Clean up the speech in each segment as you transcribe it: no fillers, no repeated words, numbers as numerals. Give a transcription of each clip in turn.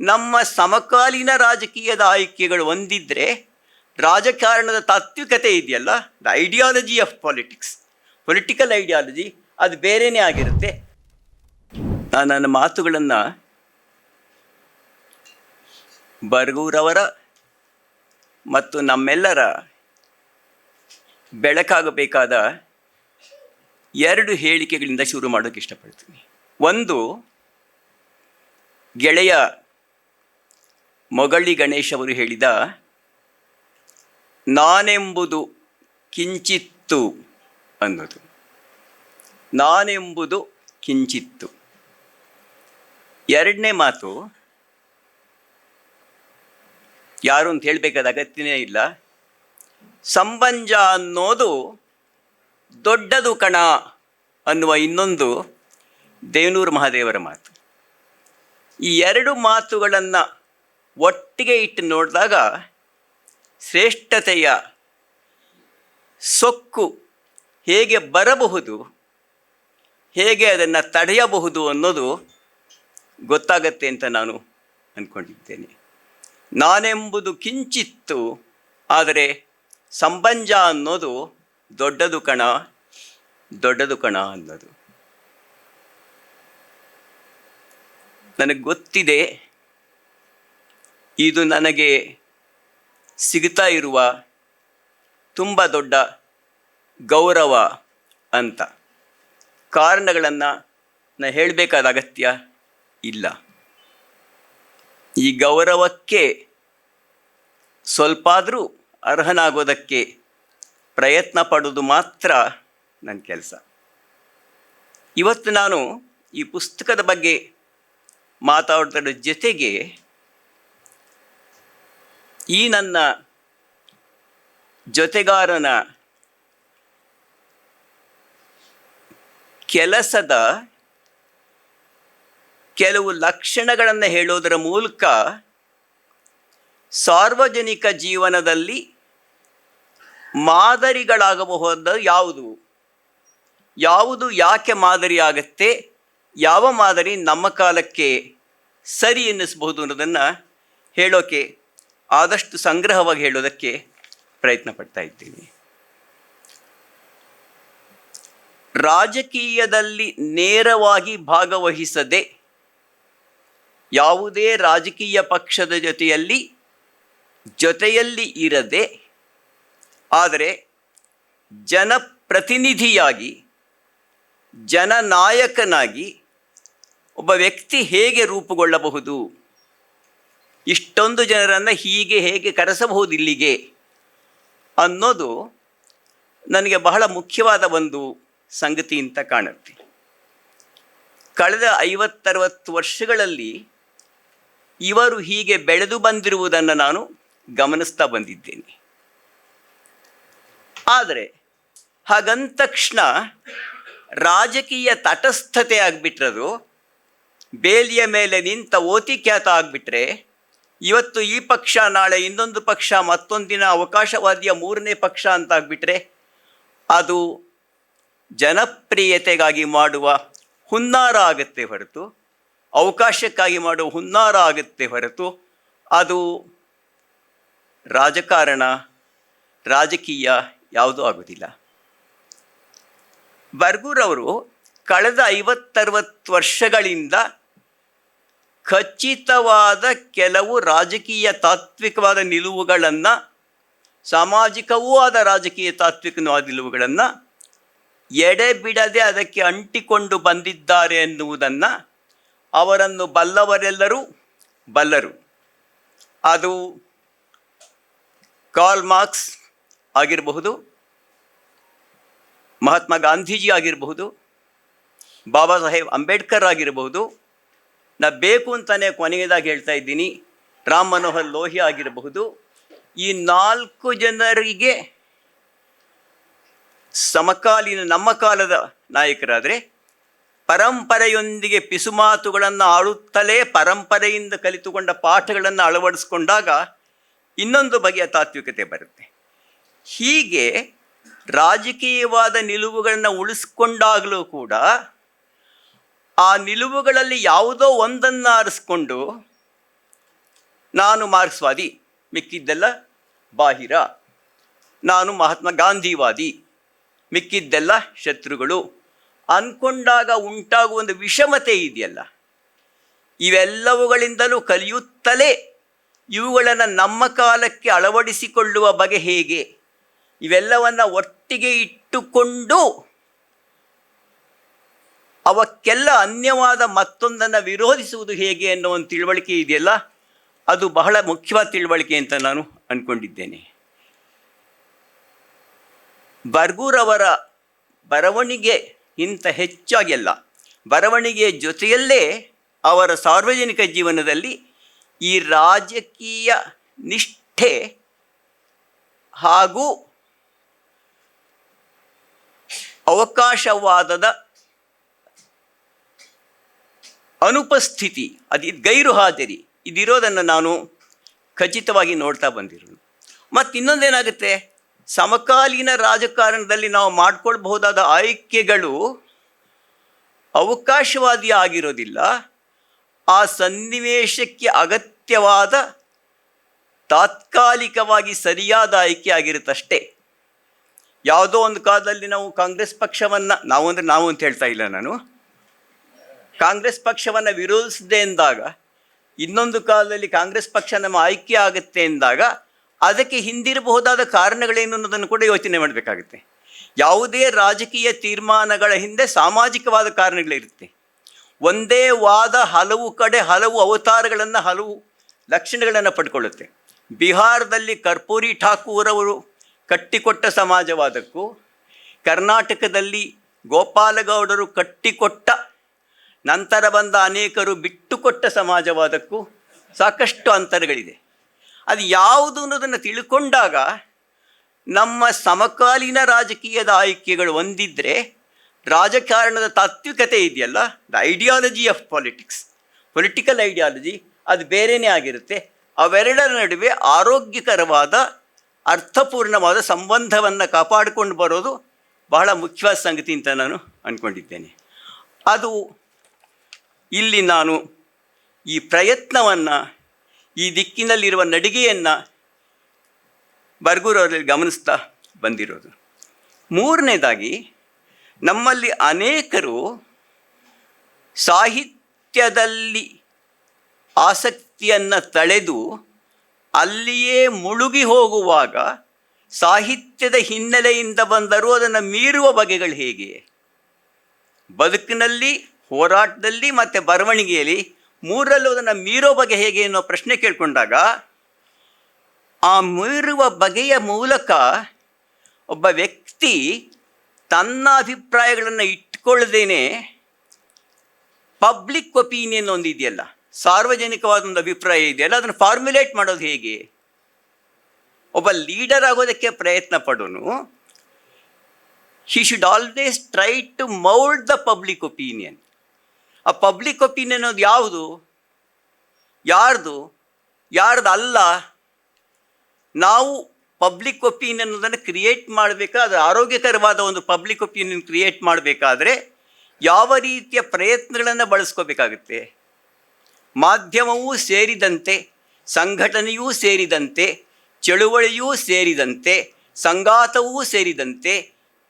ನಮ್ಮ ಸಮಕಾಲೀನ ರಾಜಕೀಯದ ಆಯ್ಕೆಗಳು ಒಂದಿದ್ದರೆ ರಾಜಕಾರಣದ ತಾತ್ವಿಕತೆ ಇದೆಯಲ್ಲ, the ideology of politics, political ideology, ಅದು ಬೇರೆಯೇ ಆಗಿರುತ್ತೆ. ನಾನು ನನ್ನ ಮಾತುಗಳನ್ನು ಬರ್ಗೂರವರ ಮತ್ತು ನಮ್ಮೆಲ್ಲರ ಬೆಳಕಾಗಬೇಕಾದ 2 ಹೇಳಿಕೆಗಳಿಂದ ಶುರು ಮಾಡೋಕ್ಕೆ ಇಷ್ಟಪಡ್ತೀನಿ. ಒಂದು, ಗೆಳೆಯ ಮೊಗಳಿ ಗಣೇಶ್ ಅವರು ಹೇಳಿದ ನಾನೆಂಬುದು ಕಿಂಚಿತ್ತು ಅನ್ನೋದು. ನಾನೆಂಬುದು ಕಿಂಚಿತ್ತು. 2ನೇ ಮಾತು, ಯಾರು ಅಂತ ಹೇಳಬೇಕಾದ ಅಗತ್ಯನೇ ಇಲ್ಲ, ಸಂಬಂಧ ಅನ್ನೋದು ದೊಡ್ಡದು ಕಣ ಅನ್ನುವ ಇನ್ನೊಂದು ದೇವನೂರು ಮಹಾದೇವರ ಮಾತು. ಈ 2 ಮಾತುಗಳನ್ನು ಒಟ್ಟಿಗೆ ಇಟ್ಟು ನೋಡಿದಾಗ ಶ್ರೇಷ್ಠತೆಯ ಸೊಕ್ಕು ಹೇಗೆ ಬರಬಹುದು, ಹೇಗೆ ಅದನ್ನು ತಡೆಯಬಹುದು ಅನ್ನೋದು ಗೊತ್ತಾಗತ್ತೆ ಅಂತ ನಾನು ಅಂದ್ಕೊಂಡಿದ್ದೇನೆ. ನಾನೆಂಬುದು ಕಿಂಚಿತ್ತು, ಆದರೆ ಸಂಬಂಧ ಅನ್ನೋದು ದೊಡ್ಡದು ಕಣ, ದೊಡ್ಡದು ಕಣ ಅನ್ನೋದು. ನನಗೆ ಗೊತ್ತಿದೆ ಇದು ನನಗೆ ಸಿಗ್ತಾ ಇರುವ ತುಂಬ ದೊಡ್ಡ ಗೌರವ ಅಂತ. ಕಾರಣಗಳನ್ನು ನಾನು ಹೇಳಬೇಕಾದ ಅಗತ್ಯ ಇಲ್ಲ. ಈ ಗೌರವಕ್ಕೆ ಸ್ವಲ್ಪಾದರೂ ಅರ್ಹನಾಗೋದಕ್ಕೆ ಪ್ರಯತ್ನ ಪಡೋದು ಮಾತ್ರ ನನ್ನ ಕೆಲಸ. ಇವತ್ತು ನಾನು ಈ ಪುಸ್ತಕದ ಬಗ್ಗೆ ಮಾತಾಡೋದ್ರ ಜೊತೆಗೆ ಈ ನನ್ನ ಜೊತೆಗಾರನ ಕೆಲಸದ ಕೆಲವು ಲಕ್ಷಣಗಳನ್ನು ಹೇಳೋದರ ಮೂಲಕ ಸಾರ್ವಜನಿಕ ಜೀವನದಲ್ಲಿ ಮಾದರಿಗಳಾಗಬಹುದಾದ ಯಾವುದು ಯಾಕೆ ಮಾದರಿ ಆಗುತ್ತೆ, ಯಾವ ಮಾದರಿ ನಮ್ಮ ಕಾಲಕ್ಕೆ ಸರಿ ಎನ್ನಿಸಬಹುದು ಅನ್ನೋದನ್ನು ಹೇಳೋಕ್ಕೆ, ಆದಷ್ಟು ಸಂಗ್ರಹವಾಗಿ ಹೇಳೋದಕ್ಕೆ ಪ್ರಯತ್ನ ಪಡ್ತಾ ಇದ್ದೀನಿ. ರಾಜಕೀಯದಲ್ಲಿ ನೇರವಾಗಿ ಭಾಗವಹಿಸದೆ, ಯಾವುದೇ ರಾಜಕೀಯ ಪಕ್ಷದ ಜೊತೆಯಲ್ಲಿ ಇರದೆ, ಆದರೆ ಜನಪ್ರತಿನಿಧಿಯಾಗಿ, ಜನನಾಯಕನಾಗಿ ಒಬ್ಬ ವ್ಯಕ್ತಿ ಹೇಗೆ ರೂಪುಗೊಳ್ಳಬಹುದು, ಇಷ್ಟೊಂದು ಜನರನ್ನು ಹೇಗೆ ಕರೆಸಬಹುದು ಇಲ್ಲಿಗೆ ಅನ್ನೋದು ನನಗೆ ಬಹಳ ಮುಖ್ಯವಾದ ಒಂದು ಸಂಗತಿ ಅಂತ ಕಾಣುತ್ತೆ. ಕಳೆದ 50-60 ವರ್ಷಗಳಲ್ಲಿ ಇವರು ಹೀಗೆ ಬೆಳೆದು ಬಂದಿರುವುದನ್ನು ನಾನು ಗಮನಿಸ್ತಾ ಬಂದಿದ್ದೇನೆ. ಆದರೆ ಹಾಗಂದ ತಕ್ಷಣ ರಾಜಕೀಯ ತಟಸ್ಥತೆ ಆಗಿಬಿಟ್ರದು, ಬೇಲಿಯ ಮೇಲೆ ನಿಂತ ಓತಿಖ್ಯಾತ ಆಗಿಬಿಟ್ರೆ, ಇವತ್ತು ಈ ಪಕ್ಷ, ನಾಳೆ ಇನ್ನೊಂದು ಪಕ್ಷ, ಮತ್ತೊಂದಿನ ಅವಕಾಶವಾದಿಯ 3ನೇ ಪಕ್ಷ ಅಂತ ಆಗಿಬಿಟ್ರೆ, ಅದು ಜನಪ್ರಿಯತೆಗಾಗಿ ಮಾಡುವ ಹುನ್ನಾರ ಆಗುತ್ತೆ ಹೊರತು, ಅವಕಾಶಕ್ಕಾಗಿ ಮಾಡುವ ಹುನ್ನಾರ ಆಗುತ್ತೆ ಹೊರತು, ಅದು ರಾಜಕೀಯ ಯಾವುದೂ ಆಗೋದಿಲ್ಲ. ಬರ್ಗೂರವರು ಕಳೆದ 50-60 ವರ್ಷಗಳಿಂದ ಖಚಿತವಾದ ಕೆಲವು ರಾಜಕೀಯ ತಾತ್ವಿಕವಾದ ನಿಲುವುಗಳನ್ನು, ಸಾಮಾಜಿಕವೂ ಆದ ರಾಜಕೀಯ ತಾತ್ವಿಕವಾದ ನಿಲುವುಗಳನ್ನು ಎಡೆಬಿಡದೆ ಅದಕ್ಕೆ ಅಂಟಿಕೊಂಡು ಬಂದಿದ್ದಾರೆ ಎನ್ನುವುದನ್ನು ಅವರನ್ನು ಬಲ್ಲವರೆಲ್ಲರೂ ಬಲ್ಲರು. ಅದು ಕಾರ್ಲ್ ಮಾರ್ಕ್ಸ್ ಆಗಿರಬಹುದು, ಮಹಾತ್ಮ ಗಾಂಧೀಜಿ ಆಗಿರಬಹುದು, ಬಾಬಾ ಸಾಹೇಬ್ ಅಂಬೇಡ್ಕರ್ ಆಗಿರಬಹುದು, ಬೇಕು ಅಂತಲೇ ಕೊನೆಯದಾಗಿ ಹೇಳ್ತಾ ಇದ್ದೀನಿ, ರಾಮ್ ಮನೋಹರ್ ಲೋಹಿಯಾ ಆಗಿರಬಹುದು. ಈ 4 ಜನರಿಗೆ ಸಮಕಾಲೀನ ನಮ್ಮ ಕಾಲದ ನಾಯಕರಾದರೆ, ಪರಂಪರೆಯೊಂದಿಗೆ ಪಿಸುಮಾತುಗಳನ್ನು ಆಡುತ್ತಲೇ ಪರಂಪರೆಯಿಂದ ಕಲಿತುಕೊಂಡ ಪಾಠಗಳನ್ನು ಅಳವಡಿಸ್ಕೊಂಡಾಗ ಇನ್ನೊಂದು ಬಗೆಯ ತಾತ್ವಿಕತೆ ಬರುತ್ತೆ. ಹೀಗೆ ರಾಜಕೀಯವಾದ ನಿಲುವುಗಳನ್ನು ಉಳಿಸ್ಕೊಂಡಾಗಲೂ ಕೂಡ ಆ ನಿಲುವುಗಳಲ್ಲಿ ಯಾವುದೋ ಒಂದನ್ನು ಆರಿಸ್ಕೊಂಡು ನಾನು ಮಾರ್ಕ್ಸ್ವಾದಿ, ಮಿಕ್ಕಿದ್ದೆಲ್ಲ ಬಾಹಿರ. ನಾನು ಮಹಾತ್ಮ ಗಾಂಧಿವಾದಿ, ಮಿಕ್ಕಿದ್ದೆಲ್ಲ ಶತ್ರುಗಳು ಅಂದ್ಕೊಂಡಾಗ ಉಂಟಾಗುವ ಒಂದು ವಿಷಮತೆ ಇದೆಯಲ್ಲ, ಇವೆಲ್ಲವುಗಳಿಂದಲೂ ಕಲಿಯುತ್ತಲೇ ಇವುಗಳನ್ನು ನಮ್ಮ ಕಾಲಕ್ಕೆ ಅಳವಡಿಸಿಕೊಳ್ಳುವ ಬಗೆ ಹೇಗೆ, ಇವೆಲ್ಲವನ್ನು ಒಟ್ಟಿಗೆ ಇಟ್ಟುಕೊಂಡು ಅವಕ್ಕೆಲ್ಲ ಅನ್ಯವಾದ ಮತ್ತೊಂದನ್ನು ವಿರೋಧಿಸುವುದು ಹೇಗೆ ಅನ್ನೋ ಒಂದು ತಿಳುವಳಿಕೆ ಇದೆಯಲ್ಲ, ಅದು ಬಹಳ ಮುಖ್ಯವಾದ ತಿಳುವಳಿಕೆ ಅಂತ ನಾನು ಅಂದ್ಕೊಂಡಿದ್ದೇನೆ. ಬರ್ಗೂರವರ ಬರವಣಿಗೆ ಇಂಥ ಹೆಚ್ಚಾಗಿಲ್ಲ, ಬರವಣಿಗೆಯ ಜೊತೆಯಲ್ಲೇ ಅವರ ಸಾರ್ವಜನಿಕ ಜೀವನದಲ್ಲಿ ಈ ರಾಜಕೀಯ ನಿಷ್ಠೆ ಹಾಗೂ ಅವಕಾಶವಾದದ ಅನುಪಸ್ಥಿತಿ, ಗೈರು ಹಾಜರಿ ಇದಿರೋದನ್ನು ನಾನು ಖಚಿತವಾಗಿ ನೋಡ್ತಾ ಬಂದಿರೋದು. ಮತ್ತು ಇನ್ನೊಂದೇನಾಗುತ್ತೆ, ಸಮಕಾಲೀನ ರಾಜಕಾರಣದಲ್ಲಿ ನಾವು ಮಾಡಿಕೊಳ್ಬಹುದಾದ ಆಯ್ಕೆಗಳು ಅವಕಾಶವಾದಿ ಆಗಿರೋದಿಲ್ಲ, ಆ ಸನ್ನಿವೇಶಕ್ಕೆ ಅಗತ್ಯವಾದ ತಾತ್ಕಾಲಿಕವಾಗಿ ಸರಿಯಾದ ಆಯ್ಕೆ ಆಗಿರುತ್ತಷ್ಟೇ. ಯಾವುದೋ ಒಂದು ಕಾಲದಲ್ಲಿ ನಾವು ಕಾಂಗ್ರೆಸ್ ಪಕ್ಷವನ್ನು, ನಾವು ಅಂತ ಹೇಳ್ತಾ ಇಲ್ಲ ನಾನು, ಕಾಂಗ್ರೆಸ್ ಪಕ್ಷವನ್ನು ವಿರೋಧಿಸದೆ ಎಂದಾಗ, ಇನ್ನೊಂದು ಕಾಲದಲ್ಲಿ ಕಾಂಗ್ರೆಸ್ ಪಕ್ಷ ನಮ್ಮ ಆಯ್ಕೆ ಆಗುತ್ತೆ ಎಂದಾಗ ಅದಕ್ಕೆ ಹಿಂದಿರಬಹುದಾದ ಕಾರಣಗಳೇನು ಅನ್ನೋದನ್ನು ಕೂಡ ಯೋಚನೆ ಮಾಡಬೇಕಾಗುತ್ತೆ. ಯಾವುದೇ ರಾಜಕೀಯ ತೀರ್ಮಾನಗಳ ಹಿಂದೆ ಸಾಮಾಜಿಕವಾದ ಕಾರಣಗಳಿರುತ್ತೆ. ಒಂದೇ ವಾದ ಹಲವು ಕಡೆ ಹಲವು ಅವತಾರಗಳನ್ನು, ಹಲವು ಲಕ್ಷಣಗಳನ್ನು ಪಡ್ಕೊಳ್ಳುತ್ತೆ. ಬಿಹಾರದಲ್ಲಿ ಕರ್ಪೂರಿ ಠಾಕೂರ್ ಅವರು ಕಟ್ಟಿಕೊಟ್ಟ ಸಮಾಜವಾದಕ್ಕೂ, ಕರ್ನಾಟಕದಲ್ಲಿ ಗೋಪಾಲಗೌಡರು ಕಟ್ಟಿಕೊಟ್ಟ ನಂತರ ಬಂದ ಅನೇಕರು ಬಿಟ್ಟುಕೊಟ್ಟ ಸಮಾಜವಾದಕ್ಕೂ ಸಾಕಷ್ಟು ಅಂತರಗಳಿದೆ. ಅದು ಯಾವುದು ಅನ್ನೋದನ್ನು ತಿಳ್ಕೊಂಡಾಗ ನಮ್ಮ ಸಮಕಾಲೀನ ರಾಜಕೀಯದ ಆಯ್ಕೆಗಳು ಒಂದಿದ್ದರೆ, ರಾಜಕಾರಣದ ತಾತ್ವಿಕತೆ ಇದೆಯಲ್ಲ, the ideology of politics, political ideology, ಅದು ಬೇರೆಯೇ ಆಗಿರುತ್ತೆ. ಅವೆರಡರ ನಡುವೆ ಆರೋಗ್ಯಕರವಾದ ಅರ್ಥಪೂರ್ಣವಾದ ಸಂಬಂಧವನ್ನು ಕಾಪಾಡಿಕೊಂಡು ಬರೋದು ಬಹಳ ಮುಖ್ಯವಾದ ಸಂಗತಿ ಅಂತ ನಾನು ಅಂದ್ಕೊಂಡಿದ್ದೇನೆ. ಅದು ಇಲ್ಲಿ ನಾನು ಈ ಪ್ರಯತ್ನವನ್ನು, ಈ ದಿಕ್ಕಿನಲ್ಲಿರುವ ನಡಿಗೆಯನ್ನು ಬರ್ಗೂರವರಲ್ಲಿ ಗಮನಿಸ್ತಾ ಬಂದಿರೋದು. ಮೂರನೇದಾಗಿ, ನಮ್ಮಲ್ಲಿ ಅನೇಕರು ಸಾಹಿತ್ಯದಲ್ಲಿ ಆಸಕ್ತಿಯನ್ನು ತಳೆದು ಅಲ್ಲಿಯೇ ಮುಳುಗಿ ಹೋಗುವಾಗ ಸಾಹಿತ್ಯದ ಹಿನ್ನೆಲೆಯಿಂದ ಬಂದರೂ ಅದನ್ನು ಮೀರುವ ಬಗೆಗಳು ಹೇಗೆ, ಬದುಕಿನಲ್ಲಿ, ಹೋರಾಟದಲ್ಲಿ ಮತ್ತು ಬರವಣಿಗೆಯಲ್ಲಿ ಮೂರರಲ್ಲೂ ಅದನ್ನು ಮೀರೋ ಬಗೆ ಹೇಗೆ ಅನ್ನೋ ಪ್ರಶ್ನೆ ಕೇಳಿಕೊಂಡಾಗ, ಆ ಮೀರುವ ಬಗೆಯ ಮೂಲಕ ಒಬ್ಬ ವ್ಯಕ್ತಿ ತನ್ನ ಅಭಿಪ್ರಾಯಗಳನ್ನು ಇಟ್ಕೊಳ್ಳದೇನೆ ಪಬ್ಲಿಕ್ ಒಪಿನಿಯನ್ ಒಂದಿದೆಯಲ್ಲ, ಸಾರ್ವಜನಿಕವಾದ ಒಂದು ಅಭಿಪ್ರಾಯ ಇದೆಯಲ್ಲ, ಅದನ್ನು ಫಾರ್ಮ್ಯುಲೇಟ್ ಮಾಡೋದು ಹೇಗೆ. ಒಬ್ಬ ಲೀಡರ್ ಆಗೋದಕ್ಕೆ ಪ್ರಯತ್ನ ಪಡೋನು, he should always try to mould the public opinion. ಆ ಪಬ್ಲಿಕ್ ಒಪಿನಿಯನ್ ಅನ್ನೋದು ಯಾವುದು, ಯಾರ್ದು ಅಲ್ಲ. ನಾವು ಪಬ್ಲಿಕ್ ಒಪಿನಿಯನ್ ಅನ್ನೋದನ್ನು ಕ್ರಿಯೇಟ್ ಮಾಡಬೇಕಾದ್ರೆ, ಆರೋಗ್ಯಕರವಾದ ಒಂದು ಪಬ್ಲಿಕ್ ಒಪಿನಿಯನ್ ಕ್ರಿಯೇಟ್ ಮಾಡಬೇಕಾದ್ರೆ ಯಾವ ರೀತಿಯ ಪ್ರಯತ್ನಗಳನ್ನು ಬಳಸ್ಕೋಬೇಕಾಗುತ್ತೆ. ಮಾಧ್ಯಮವೂ ಸೇರಿದಂತೆ, ಸಂಘಟನೆಯೂ ಸೇರಿದಂತೆ, ಚಳುವಳಿಯೂ ಸೇರಿದಂತೆ, ಸಂಘಾತವೂ ಸೇರಿದಂತೆ,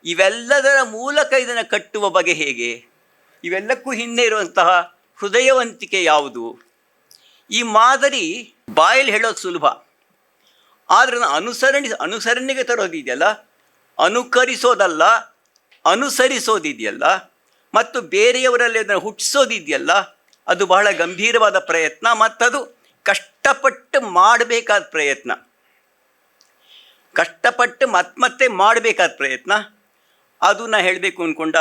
ಇವೆಲ್ಲದರ ಮೂಲಕ ಇದನ್ನು ಕಟ್ಟುವ ಬಗೆ ಹೇಗೆ, ಇವೆಲ್ಲಕ್ಕೂ ಹಿಂದೆ ಇರುವಂತಹ ಹೃದಯವಂತಿಕೆ ಯಾವುದು. ಈ ಮಾದರಿ ಬಾಯಲ್ಲಿ ಹೇಳೋದು ಸುಲಭ, ಆದರೆ ಅನುಸರಣೆಗೆ ತರೋದಿದೆಯಲ್ಲ, ಅನುಕರಿಸೋದಲ್ಲ, ಅನುಸರಿಸೋದಿದೆಯಲ್ಲ, ಮತ್ತು ಬೇರೆಯವರಲ್ಲಿ ಅದನ್ನು ಹುಟ್ಟಿಸೋದಿದೆಯಲ್ಲ, ಅದು ಬಹಳ ಗಂಭೀರವಾದ ಪ್ರಯತ್ನ, ಮತ್ತದು ಕಷ್ಟಪಟ್ಟು ಮಾಡಬೇಕಾದ ಪ್ರಯತ್ನ, ಕಷ್ಟಪಟ್ಟು ಮತ್ತೆ ಮಾಡಬೇಕಾದ ಪ್ರಯತ್ನ. ಅದು ನಾ ಹೇಳಬೇಕು ಅಂದ್ಕೊಂಡ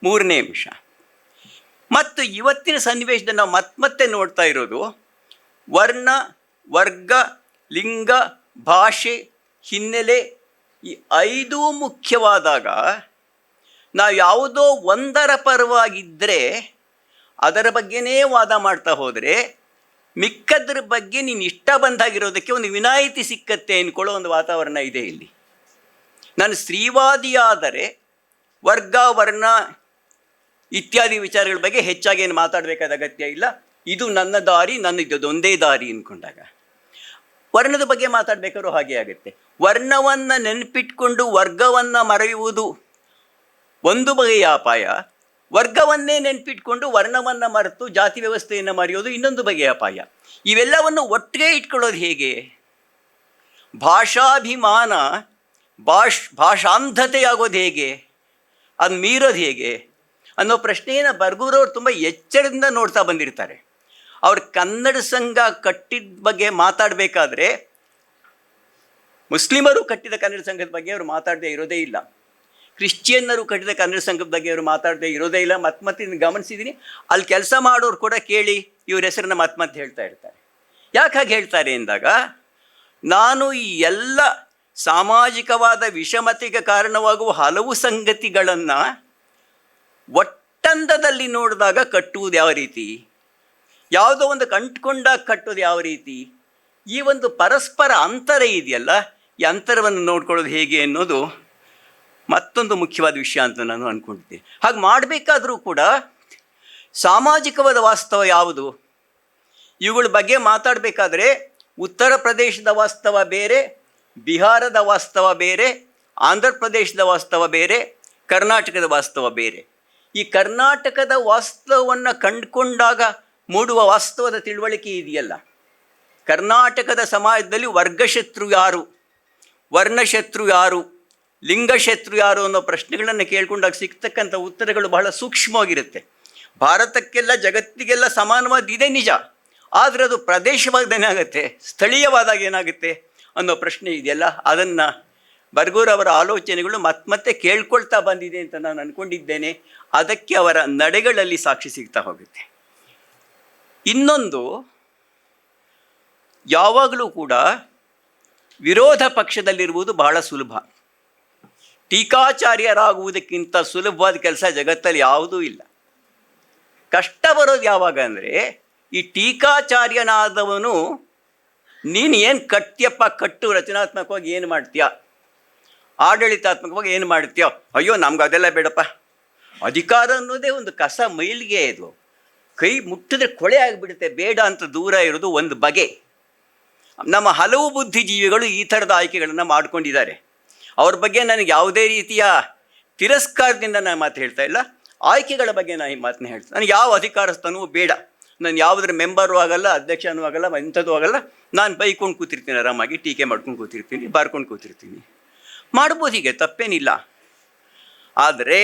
ಮೂರನೇ ಅಂಶ. ಮತ್ತು ಇವತ್ತಿನ ಸನ್ನಿವೇಶದಲ್ಲಿ ನಾವು ಮತ್ತೆ ನೋಡ್ತಾ ಇರೋದು, ವರ್ಣ, ವರ್ಗ, ಲಿಂಗ, ಭಾಷೆ, ಹಿನ್ನೆಲೆ, ಈ 5 ಮುಖ್ಯವಾದಾಗ ನಾವು ಯಾವುದೋ ಒಂದರ ಪರವಾಗಿದ್ದರೆ ಅದರ ಬಗ್ಗೆನೇ ವಾದ ಮಾಡ್ತಾ ಹೋದರೆ ಮಿಕ್ಕದ್ರ ಬಗ್ಗೆ ನೀನು ಇಷ್ಟ ಬಂದಾಗಿರೋದಕ್ಕೆ ಒಂದು ವಿನಾಯಿತಿ ಸಿಕ್ಕತ್ತೆ ಅಂದ್ಕೊಳ್ಳೋ ಒಂದು ವಾತಾವರಣ ಇದೆ ಇಲ್ಲಿ. ನಾನು ಸ್ತ್ರೀವಾದಿಯಾದರೆ ವರ್ಗ, ವರ್ಣ ಇತ್ಯಾದಿ ವಿಚಾರಗಳ ಬಗ್ಗೆ ಹೆಚ್ಚಾಗಿ ಏನು ಮಾತಾಡಬೇಕಾದ ಅಗತ್ಯ ಇಲ್ಲ. ಇದು ನನ್ನ ದಾರಿ, ನನ್ನದೊಂದೇ ದಾರಿ ಅಂದ್ಕೊಂಡಾಗ ವರ್ಣದ ಬಗ್ಗೆ ಮಾತಾಡಬೇಕಾದ್ರೂ ಹಾಗೆ ಆಗುತ್ತೆ. ವರ್ಣವನ್ನು ನೆನಪಿಟ್ಕೊಂಡು ವರ್ಗವನ್ನು ಮರೆಯುವುದು ಒಂದು ಬಗೆಯ ಅಪಾಯ, ವರ್ಗವನ್ನೇ ನೆನಪಿಟ್ಕೊಂಡು ವರ್ಣವನ್ನು ಮರೆತು ಜಾತಿ ವ್ಯವಸ್ಥೆಯನ್ನು ಮರೆಯೋದು ಇನ್ನೊಂದು ಬಗೆಯ ಅಪಾಯ. ಇವೆಲ್ಲವನ್ನು ಒಟ್ಟಿಗೆ ಇಟ್ಕೊಳ್ಳೋದು ಹೇಗೆ? ಭಾಷಾಭಿಮಾನ ಭಾಷಾಂಧತೆಯಾಗೋದು ಹೇಗೆ? ಅದು ಮೀರೋದು ಹೇಗೆ ಅನ್ನೋ ಪ್ರಶ್ನೆಯನ್ನು ಬರ್ಗೂರವ್ರು ತುಂಬ ಎಚ್ಚರದಿಂದ ನೋಡ್ತಾ ಬಂದಿರ್ತಾರೆ. ಅವ್ರು ಕನ್ನಡ ಸಂಘ ಕಟ್ಟಿದ ಬಗ್ಗೆ ಮಾತಾಡಬೇಕಾದ್ರೆ ಮುಸ್ಲಿಮರು ಕಟ್ಟಿದ ಕನ್ನಡ ಸಂಘದ ಬಗ್ಗೆ ಅವರು ಮಾತಾಡದೇ ಇರೋದೇ ಇಲ್ಲ, ಕ್ರಿಶ್ಚಿಯನ್ನರು ಕಟ್ಟಿದ ಕನ್ನಡ ಸಂಘದ ಬಗ್ಗೆ ಅವರು ಮಾತಾಡದೇ ಇರೋದೇ ಇಲ್ಲ. ಮತ್ತೆ ಗಮನಿಸಿದ್ದೀನಿ, ಅಲ್ಲಿ ಕೆಲಸ ಮಾಡೋರು ಕೂಡ ಕೇಳಿ ಇವ್ರ ಹೆಸರನ್ನ ಮತ್ತೆ ಹೇಳ್ತಾ ಇರ್ತಾರೆ. ಯಾಕೆ ಹಾಗೆ ಹೇಳ್ತಾರೆ ಎಂದಾಗ, ನಾನು ಈ ಎಲ್ಲ ಸಾಮಾಜಿಕವಾದ ವಿಷಮತೆಗೆ ಕಾರಣವಾಗುವ ಹಲವು ಸಂಗತಿಗಳನ್ನು ಒಟ್ಟಂದದಲ್ಲಿ ನೋಡಿದಾಗ ಕಟ್ಟುವುದು ಯಾವ ರೀತಿ, ಯಾವುದೋ ಒಂದು ಕಂಡುಕೊಂಡಾಗ ಕಟ್ಟೋದು ಯಾವ ರೀತಿ, ಈ ಒಂದು ಪರಸ್ಪರ ಅಂತರ ಇದೆಯಲ್ಲ, ಈ ಅಂತರವನ್ನು ನೋಡ್ಕೊಳ್ಳೋದು ಹೇಗೆ ಅನ್ನೋದು ಮತ್ತೊಂದು ಮುಖ್ಯವಾದ ವಿಷಯ ಅಂತ ನಾನು ಅಂದ್ಕೊಂಡಿದ್ದೆ. ಹಾಗೆ ಮಾಡಬೇಕಾದ್ರೂ ಕೂಡ ಸಾಮಾಜಿಕವಾದ ವಾಸ್ತವ ಯಾವುದು, ಇವುಗಳ ಬಗ್ಗೆ ಮಾತಾಡಬೇಕಾದ್ರೆ ಉತ್ತರ ಪ್ರದೇಶದ ವಾಸ್ತವ ಬೇರೆ, ಬಿಹಾರದ ವಾಸ್ತವ ಬೇರೆ, ಆಂಧ್ರ ಪ್ರದೇಶದ ವಾಸ್ತವ ಬೇರೆ, ಕರ್ನಾಟಕದ ವಾಸ್ತವ ಬೇರೆ. ಈ ಕರ್ನಾಟಕದ ವಾಸ್ತವವನ್ನು ಕಂಡುಕೊಂಡಾಗ ಮೂಡುವ ವಾಸ್ತವದ ತಿಳುವಳಿಕೆ ಇದೆಯಲ್ಲ, ಕರ್ನಾಟಕದ ಸಮಾಜದಲ್ಲಿ ವರ್ಗಶತ್ರು ಯಾರು, ವರ್ಣಶತ್ರು ಯಾರು, ಲಿಂಗಶತ್ರು ಯಾರು ಅನ್ನೋ ಪ್ರಶ್ನೆಗಳನ್ನು ಕೇಳ್ಕೊಂಡಾಗ ಸಿಗ್ತಕ್ಕಂಥ ಉತ್ತರಗಳು ಬಹಳ ಸೂಕ್ಷ್ಮವಾಗಿರುತ್ತೆ. ಭಾರತಕ್ಕೆಲ್ಲ ಜಗತ್ತಿಗೆಲ್ಲ ಸಮಾನವಾದ ಇದೆ ನಿಜ, ಆದರೆ ಅದು ಪ್ರದೇಶವಾದ ಏನಾಗುತ್ತೆ, ಸ್ಥಳೀಯವಾದಾಗ ಏನಾಗುತ್ತೆ ಅನ್ನೋ ಪ್ರಶ್ನೆ ಇದೆಯಲ್ಲ, ಅದನ್ನು ಬರ್ಗೂರವರ ಆಲೋಚನೆಗಳು ಮತ್ತೆ ಕೇಳ್ಕೊಳ್ತಾ ಬಂದಿದೆ ಅಂತ ನಾನು ಅಂದ್ಕೊಂಡಿದ್ದೇನೆ. ಅದಕ್ಕೆ ಅವರ ನಡೆಗಳಲ್ಲಿ ಸಾಕ್ಷಿ ಸಿಗ್ತಾ ಹೋಗುತ್ತೆ. ಇನ್ನೊಂದು, ಯಾವಾಗಲೂ ಕೂಡ ವಿರೋಧ ಪಕ್ಷದಲ್ಲಿರುವುದು ಬಹಳ ಸುಲಭ, ಟೀಕಾಚಾರ್ಯರಾಗುವುದಕ್ಕಿಂತ ಸುಲಭವಾದ ಕೆಲಸ ಜಗತ್ತಲ್ಲಿ ಯಾವುದೂ ಇಲ್ಲ. ಕಷ್ಟ ಬರೋದು ಯಾವಾಗ ಅಂದರೆ, ಈ ಟೀಕಾಚಾರ್ಯನಾದವನು ನೀನು ಏನು ಕಟ್ತೀಯಪ್ಪ, ಕಟ್ಟು, ರಚನಾತ್ಮಕವಾಗಿ ಏನು ಮಾಡ್ತೀಯ, ಆಡಳಿತಾತ್ಮಕವಾಗಿ ಏನು ಮಾಡ್ತೀಯ, ಅಯ್ಯೋ ನಮ್ಗೆ ಅದೆಲ್ಲ ಬೇಡಪ್ಪ. ಅಧಿಕಾರ ಅನ್ನೋದೇ ಒಂದು ಕಸ ಮೈಲಿಗೆ, ಇದು ಕೈ ಮುಟ್ಟಿದ್ರೆ ಕೊಳೆ ಆಗಿಬಿಡುತ್ತೆ, ಬೇಡ ಅಂತ ದೂರ ಇರೋದು ಒಂದು ಬಗೆ. ನಮ್ಮ ಹಲವು ಬುದ್ಧಿಜೀವಿಗಳು ಈ ಥರದ ಆಯ್ಕೆಗಳನ್ನು ಮಾಡ್ಕೊಂಡಿದ್ದಾರೆ. ಅವ್ರ ಬಗ್ಗೆ ನನಗೆ ಯಾವುದೇ ರೀತಿಯ ತಿರಸ್ಕಾರದಿಂದ ನಾನು ಮಾತು ಹೇಳ್ತಾ ಇಲ್ಲ, ಆಯ್ಕೆಗಳ ಬಗ್ಗೆ ನಾನು ಈ ಮಾತನ್ನ ಹೇಳ್ತೀನಿ. ನನಗೆ ಯಾವ ಅಧಿಕಾರಸ್ಥನೂ ಬೇಡ, ನಾನು ಯಾವುದ್ರ ಮೆಂಬರು ಆಗಲ್ಲ, ಅಧ್ಯಕ್ಷನೂ ಆಗಲ್ಲ, ಇಂಥದ್ದು ಆಗಲ್ಲ. ನಾನು ಬೈಕೊಂಡು ಕೂತಿರ್ತೀನಿ, ಆರಾಮಾಗಿ ಟೀಕೆ ಮಾಡ್ಕೊಂಡು ಕೂತಿರ್ತೀನಿ, ಬಾರ್ಕೊಂಡು ಕೂತಿರ್ತೀನಿ. ಮಾಡ್ಬೋದು, ಹೀಗೆ ತಪ್ಪೇನಿಲ್ಲ. ಆದರೆ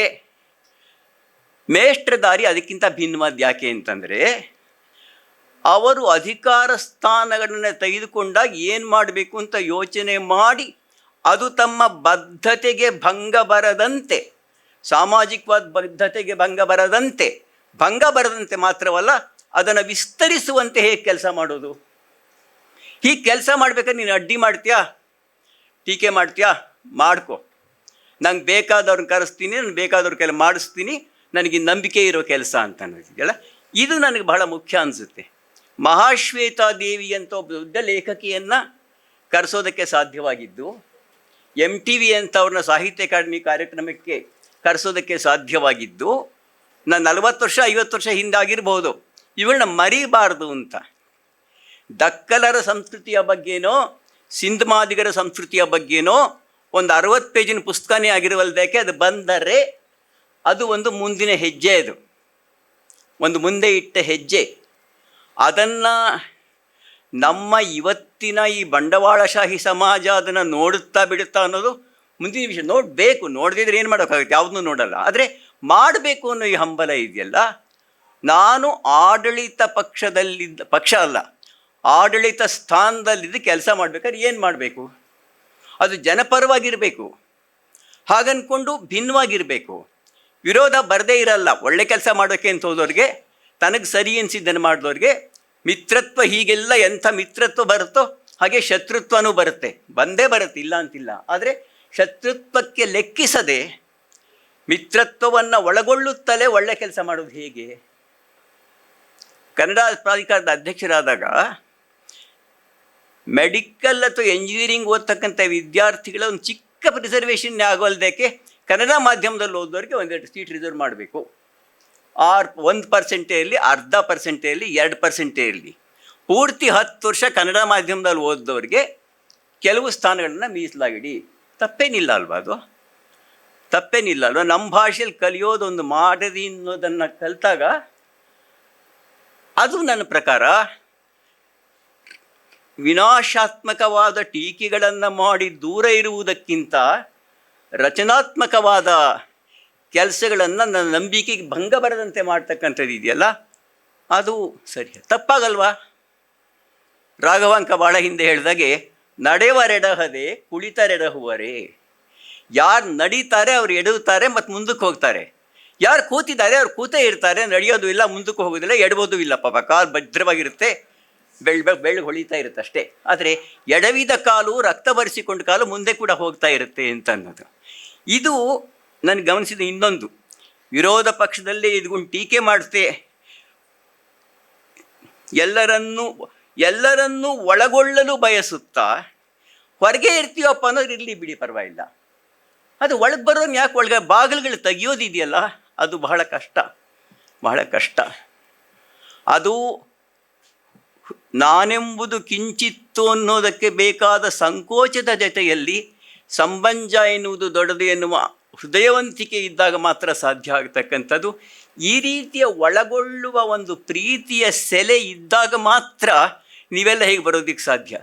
ಮೇಷ್ಟ್ರ ದಾರಿ ಅದಕ್ಕಿಂತ ಭಿನ್ನವಾದ. ಯಾಕೆ ಅಂತಂದರೆ, ಅವರು ಅಧಿಕಾರ ಸ್ಥಾನಗಳನ್ನು ತೆಗೆದುಕೊಂಡಾಗ ಏನು ಮಾಡಬೇಕು ಅಂತ ಯೋಚನೆ ಮಾಡಿ, ಅದು ತಮ್ಮ ಬದ್ಧತೆಗೆ ಭಂಗ ಬರದಂತೆ, ಸಾಮಾಜಿಕವಾದ ಬದ್ಧತೆಗೆ ಭಂಗ ಬರದಂತೆ ಮಾತ್ರವಲ್ಲ, ಅದನ್ನು ವಿಸ್ತರಿಸುವಂತೆ ಹೇಗೆ ಕೆಲಸ ಮಾಡೋದು. ಹೀಗೆ ಕೆಲಸ ಮಾಡಬೇಕಾದ್ರೆ ನೀನು ಅಡ್ಡಿ ಮಾಡ್ತೀಯಾ, ಟೀಕೆ ಮಾಡ್ತೀಯಾ, ಮಾಡ್ಕೊ. ನಂಗೆ ಬೇಕಾದವ್ರನ್ನ ಕರೆಸ್ತೀನಿ, ನಾನು ಬೇಕಾದವ್ರ ಕೆಲ ಮಾಡಿಸ್ತೀನಿ, ನನಗೆ ನಂಬಿಕೆ ಇರೋ ಕೆಲಸ ಅಂತ ಅನ್ನೋದಿದೆಯಲ್ಲ, ಇದು ನನಗೆ ಬಹಳ ಮುಖ್ಯ ಅನಿಸುತ್ತೆ. ಮಹಾಶ್ವೇತಾ ದೇವಿ ಅಂತ ಒಬ್ಬ ದೊಡ್ಡ ಲೇಖಕಿಯನ್ನು ಕರೆಸೋದಕ್ಕೆ ಸಾಧ್ಯವಾಗಿದ್ದು, MTV ಅಂತವ್ರನ್ನ ಸಾಹಿತ್ಯ ಅಕಾಡೆಮಿ ಕಾರ್ಯಕ್ರಮಕ್ಕೆ ಕರೆಸೋದಕ್ಕೆ ಸಾಧ್ಯವಾಗಿದ್ದು, ನಾನು 40 ವರ್ಷ 50 ವರ್ಷ ಹಿಂದಾಗಿರ್ಬೋದು. ಇವುಗಳನ್ನ ಮರಿಬಾರ್ದು ಅಂತ. ದಕ್ಕಲರ ಸಂಸ್ಕೃತಿಯ ಬಗ್ಗೆನೋ, ಸಿಂಧಮಾದಿಗರ ಸಂಸ್ಕೃತಿಯ ಬಗ್ಗೆನೋ ಒಂದು 60 ಪೇಜಿನ ಪುಸ್ತಕನೇ ಆಗಿರುವಲ್ದಕ್ಕೆ ಅದು ಬಂದರೆ ಅದು ಒಂದು ಮುಂದಿನ ಹೆಜ್ಜೆ, ಅದು ಒಂದು ಮುಂದೆ ಇಟ್ಟ ಹೆಜ್ಜೆ. ಅದನ್ನು ನಮ್ಮ ಇವತ್ತಿನ ಈ ಬಂಡವಾಳಶಾಹಿ ಸಮಾಜ ಅದನ್ನು ನೋಡುತ್ತಾ ಬಿಡುತ್ತಾ ಅನ್ನೋದು ಮುಂದಿನ ವಿಷಯ. ನೋಡಬೇಕು, ನೋಡದಿದ್ರೆ ಏನು ಮಾಡೋಕ್ಕಾಗುತ್ತೆ, ಯಾವುದನ್ನೂ ನೋಡಲ್ಲ. ಆದರೆ ಮಾಡಬೇಕು ಅನ್ನೋ ಈ ಹಂಬಲ ಇದೆಯಲ್ಲ, ನಾನು ಆಡಳಿತ ಪಕ್ಷ ಅಲ್ಲ, ಆಡಳಿತ ಸ್ಥಾನದಲ್ಲಿದ್ದು ಕೆಲಸ ಮಾಡಬೇಕಾದ್ರೆ ಏನು ಮಾಡಬೇಕು, ಅದು ಜನಪರವಾಗಿರಬೇಕು. ಹಾಗನ್ಕೊಂಡು ಭಿನ್ನವಾಗಿರಬೇಕು. ವಿರೋಧ ಬರದೇ ಇರಲ್ಲ. ಒಳ್ಳೆ ಕೆಲಸ ಮಾಡೋಕ್ಕೆ ಅಂತ ಹೋದವ್ರಿಗೆ, ತನಗೆ ಸರಿ ಅನಿಸಿದ್ದನ್ನು ಮಾಡಿದವ್ರಿಗೆ ಮಿತ್ರತ್ವ, ಹೀಗೆಲ್ಲ ಎಂಥ ಮಿತ್ರತ್ವ ಬರುತ್ತೋ ಹಾಗೆ ಶತ್ರುತ್ವನೂ ಬಂದೇ ಬರುತ್ತೆ, ಇಲ್ಲ ಅಂತಿಲ್ಲ. ಆದರೆ ಶತ್ರುತ್ವಕ್ಕೆ ಲೆಕ್ಕಿಸದೆ ಮಿತ್ರತ್ವವನ್ನು ಒಳಗೊಳ್ಳುತ್ತಲೇ ಒಳ್ಳೆ ಕೆಲಸ ಮಾಡೋದು ಹೇಗೆ? ಕನ್ನಡ ಪ್ರಾಧಿಕಾರದ ಅಧ್ಯಕ್ಷರಾದಾಗ ಮೆಡಿಕಲ್ ಅಥವಾ ಎಂಜಿನಿಯರಿಂಗ್ ಓದ್ತಕ್ಕಂಥ ವಿದ್ಯಾರ್ಥಿಗಳ ಒಂದು ಚಿಕ್ಕ ರಿಸರ್ವೇಷನ್ ಆಗೋಲ್ದಕ್ಕೆ ಕನ್ನಡ ಮಾಧ್ಯಮದಲ್ಲಿ ಓದೋರಿಗೆ ಒಂದೆರಡು ಸೀಟ್ ರಿಸರ್ವ್ ಮಾಡಬೇಕು. 1% ಇರಲಿ, ಅರ್ಧ ಪರ್ಸೆಂಟೇ ಇರಲಿ, 2% ಇರಲಿ, ಪೂರ್ತಿ 10 ವರ್ಷ ಕನ್ನಡ ಮಾಧ್ಯಮದಲ್ಲಿ ಓದಿದವ್ರಿಗೆ ಕೆಲವು ಸ್ಥಾನಗಳನ್ನು ಮೀಸಲಾಗಿಡಿ. ತಪ್ಪೇನಿಲ್ಲ ಅಲ್ವಾ? ಅದು ತಪ್ಪೇನಿಲ್ಲ ಅಲ್ವಾ? ನಮ್ಮ ಭಾಷೆಯಲ್ಲಿ ಕಲಿಯೋದೊಂದು ಮಾಡದಿ ಅನ್ನೋದನ್ನು ಕಲಿತಾಗ ಅದು ನನ್ನ ಪ್ರಕಾರ ವಿನಾಶಾತ್ಮಕವಾದ ಟೀಕೆಗಳನ್ನು ಮಾಡಿ ದೂರ ಇರುವುದಕ್ಕಿಂತ ರಚನಾತ್ಮಕವಾದ ಕೆಲಸಗಳನ್ನು ನನ್ನ ನಂಬಿಕೆಗೆ ಭಂಗ ಬರದಂತೆ ಮಾಡ್ತಕ್ಕಂಥದ್ದು ಇದೆಯಲ್ಲ, ಅದು ಸರಿ. ತಪ್ಪಾಗಲ್ವಾ? ರಾಘವಾಂಕ ಭಾಳ ಹಿಂದೆ ಹೇಳಿದಾಗೆ, ನಡೆವರೆಡಹದೆ ಕುಳಿತರೆಡಹುವರೆ. ಯಾರು ನಡೀತಾರೆ ಅವ್ರು ಎಡುತ್ತಾರೆ ಮತ್ತು ಮುಂದಕ್ಕೆ ಹೋಗ್ತಾರೆ. ಯಾರು ಕೂತಿದ್ದಾರೆ ಅವ್ರು ಕೂತೇ ಇರ್ತಾರೆ, ನಡೆಯೋದು ಇಲ್ಲ, ಮುಂದಕ್ಕೆ ಹೋಗೋದಿಲ್ಲ, ಎಡಬೋದೂ ಇಲ್ಲ. ಪಾಪ ಕಾಲು ಭದ್ರವಾಗಿರುತ್ತೆ, ಬೆಳ್ಳು ಹೊಳಿತಾ ಇರುತ್ತೆ ಅಷ್ಟೇ. ಆದರೆ ಎಡವಿದ ಕಾಲು, ರಕ್ತ ಬರೆಸಿಕೊಂಡ ಕಾಲು ಮುಂದೆ ಕೂಡ ಹೋಗ್ತಾ ಇರುತ್ತೆ ಅಂತ ಅನ್ನೋದು. ಇದು ನನಗೆ ಗಮನಿಸಿದ ಇನ್ನೊಂದು. ವಿರೋಧ ಪಕ್ಷದಲ್ಲೇ ಇದ್ಕೊಂಡು ಟೀಕೆ ಮಾಡ್ತೆ, ಎಲ್ಲರನ್ನೂ ಒಳಗೊಳ್ಳಲು ಬಯಸುತ್ತಾ ಹೊರಗೆ ಇರ್ತೀವಪ್ಪ ಅನ್ನೋದು ಇರಲಿ ಬಿಡಿ, ಪರವಾಗಿಲ್ಲ. ಅದು ಒಳಗೆ ಬರೋನು ಯಾಕೆ ಒಳಗೆ ಬಾಗಿಲುಗಳು ತೆಗಿಯೋದಿದೆಯಲ್ಲ, ಅದು ಬಹಳ ಕಷ್ಟ. ಅದು ನಾನೆಂಬುದು ಕಿಂಚಿತ್ತು ಅನ್ನೋದಕ್ಕೆ ಬೇಕಾದ ಸಂಕೋಚದ ಜೊತೆಯಲ್ಲಿ ಸಂಬಂಧ ಎನ್ನುವುದು ದೊಡ್ಡದು ಎನ್ನುವ ಹೃದಯವಂತಿಕೆ ಇದ್ದಾಗ ಮಾತ್ರ ಸಾಧ್ಯ ಆಗ್ತಕ್ಕಂಥದ್ದು. ಈ ರೀತಿಯ ಒಳಗೊಳ್ಳುವ ಒಂದು ಪ್ರೀತಿಯ ಸೆಲೆ ಇದ್ದಾಗ ಮಾತ್ರ ನೀವೆಲ್ಲ ಹೇಗೆ ಬರೋದಕ್ಕೆ ಸಾಧ್ಯ?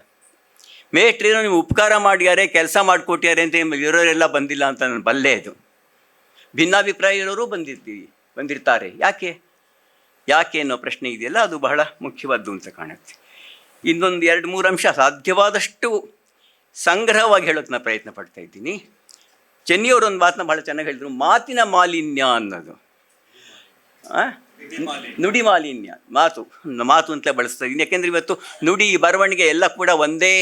ಮೇಷ್ಟ್ರೇನೋ ನೀವು ಉಪಕಾರ ಮಾಡ್ಯಾರೆ, ಕೆಲಸ ಮಾಡಿಕೊಟ್ಯಾರೆ ಅಂತ ಇರೋರೆಲ್ಲ ಬಂದಿಲ್ಲ ಅಂತ ನಾನು ಬಲ್ಲೆ. ಅದು ಭಿನ್ನಾಭಿಪ್ರಾಯ ಇರೋರು ಬಂದಿರ್ತಾರೆ. ಯಾಕೆ ಅನ್ನೋ ಪ್ರಶ್ನೆ ಇದೆಯಲ್ಲ, ಅದು ಬಹಳ ಮುಖ್ಯವಾದ್ದು ಅಂತ ಕಾಣುತ್ತೆ. ಇನ್ನೊಂದು 2-3 ಅಂಶ ಸಾಧ್ಯವಾದಷ್ಟು ಸಂಗ್ರಹವಾಗಿ ಹೇಳೋಕ್ಕೆ ನಾನು ಪ್ರಯತ್ನ ಪಡ್ತಾ ಇದ್ದೀನಿ. ಚೆನ್ನಿಯವರು ಒಂದು ಮಾತನ್ನ ಭಾಳ ಚೆನ್ನಾಗಿ ಹೇಳಿದರು, ಮಾತಿನ ಮಾಲಿನ್ಯ ಅನ್ನೋದು. ನುಡಿ ಮಾಲಿನ್ಯ, ಮಾತು ಅಂತಲೇ ಬಳಸ್ತಾ ಇದ್ದೀನಿ. ಯಾಕೆಂದರೆ ಇವತ್ತು ನುಡಿ, ಬರವಣಿಗೆ ಎಲ್ಲ ಕೂಡ ಒಂದೇ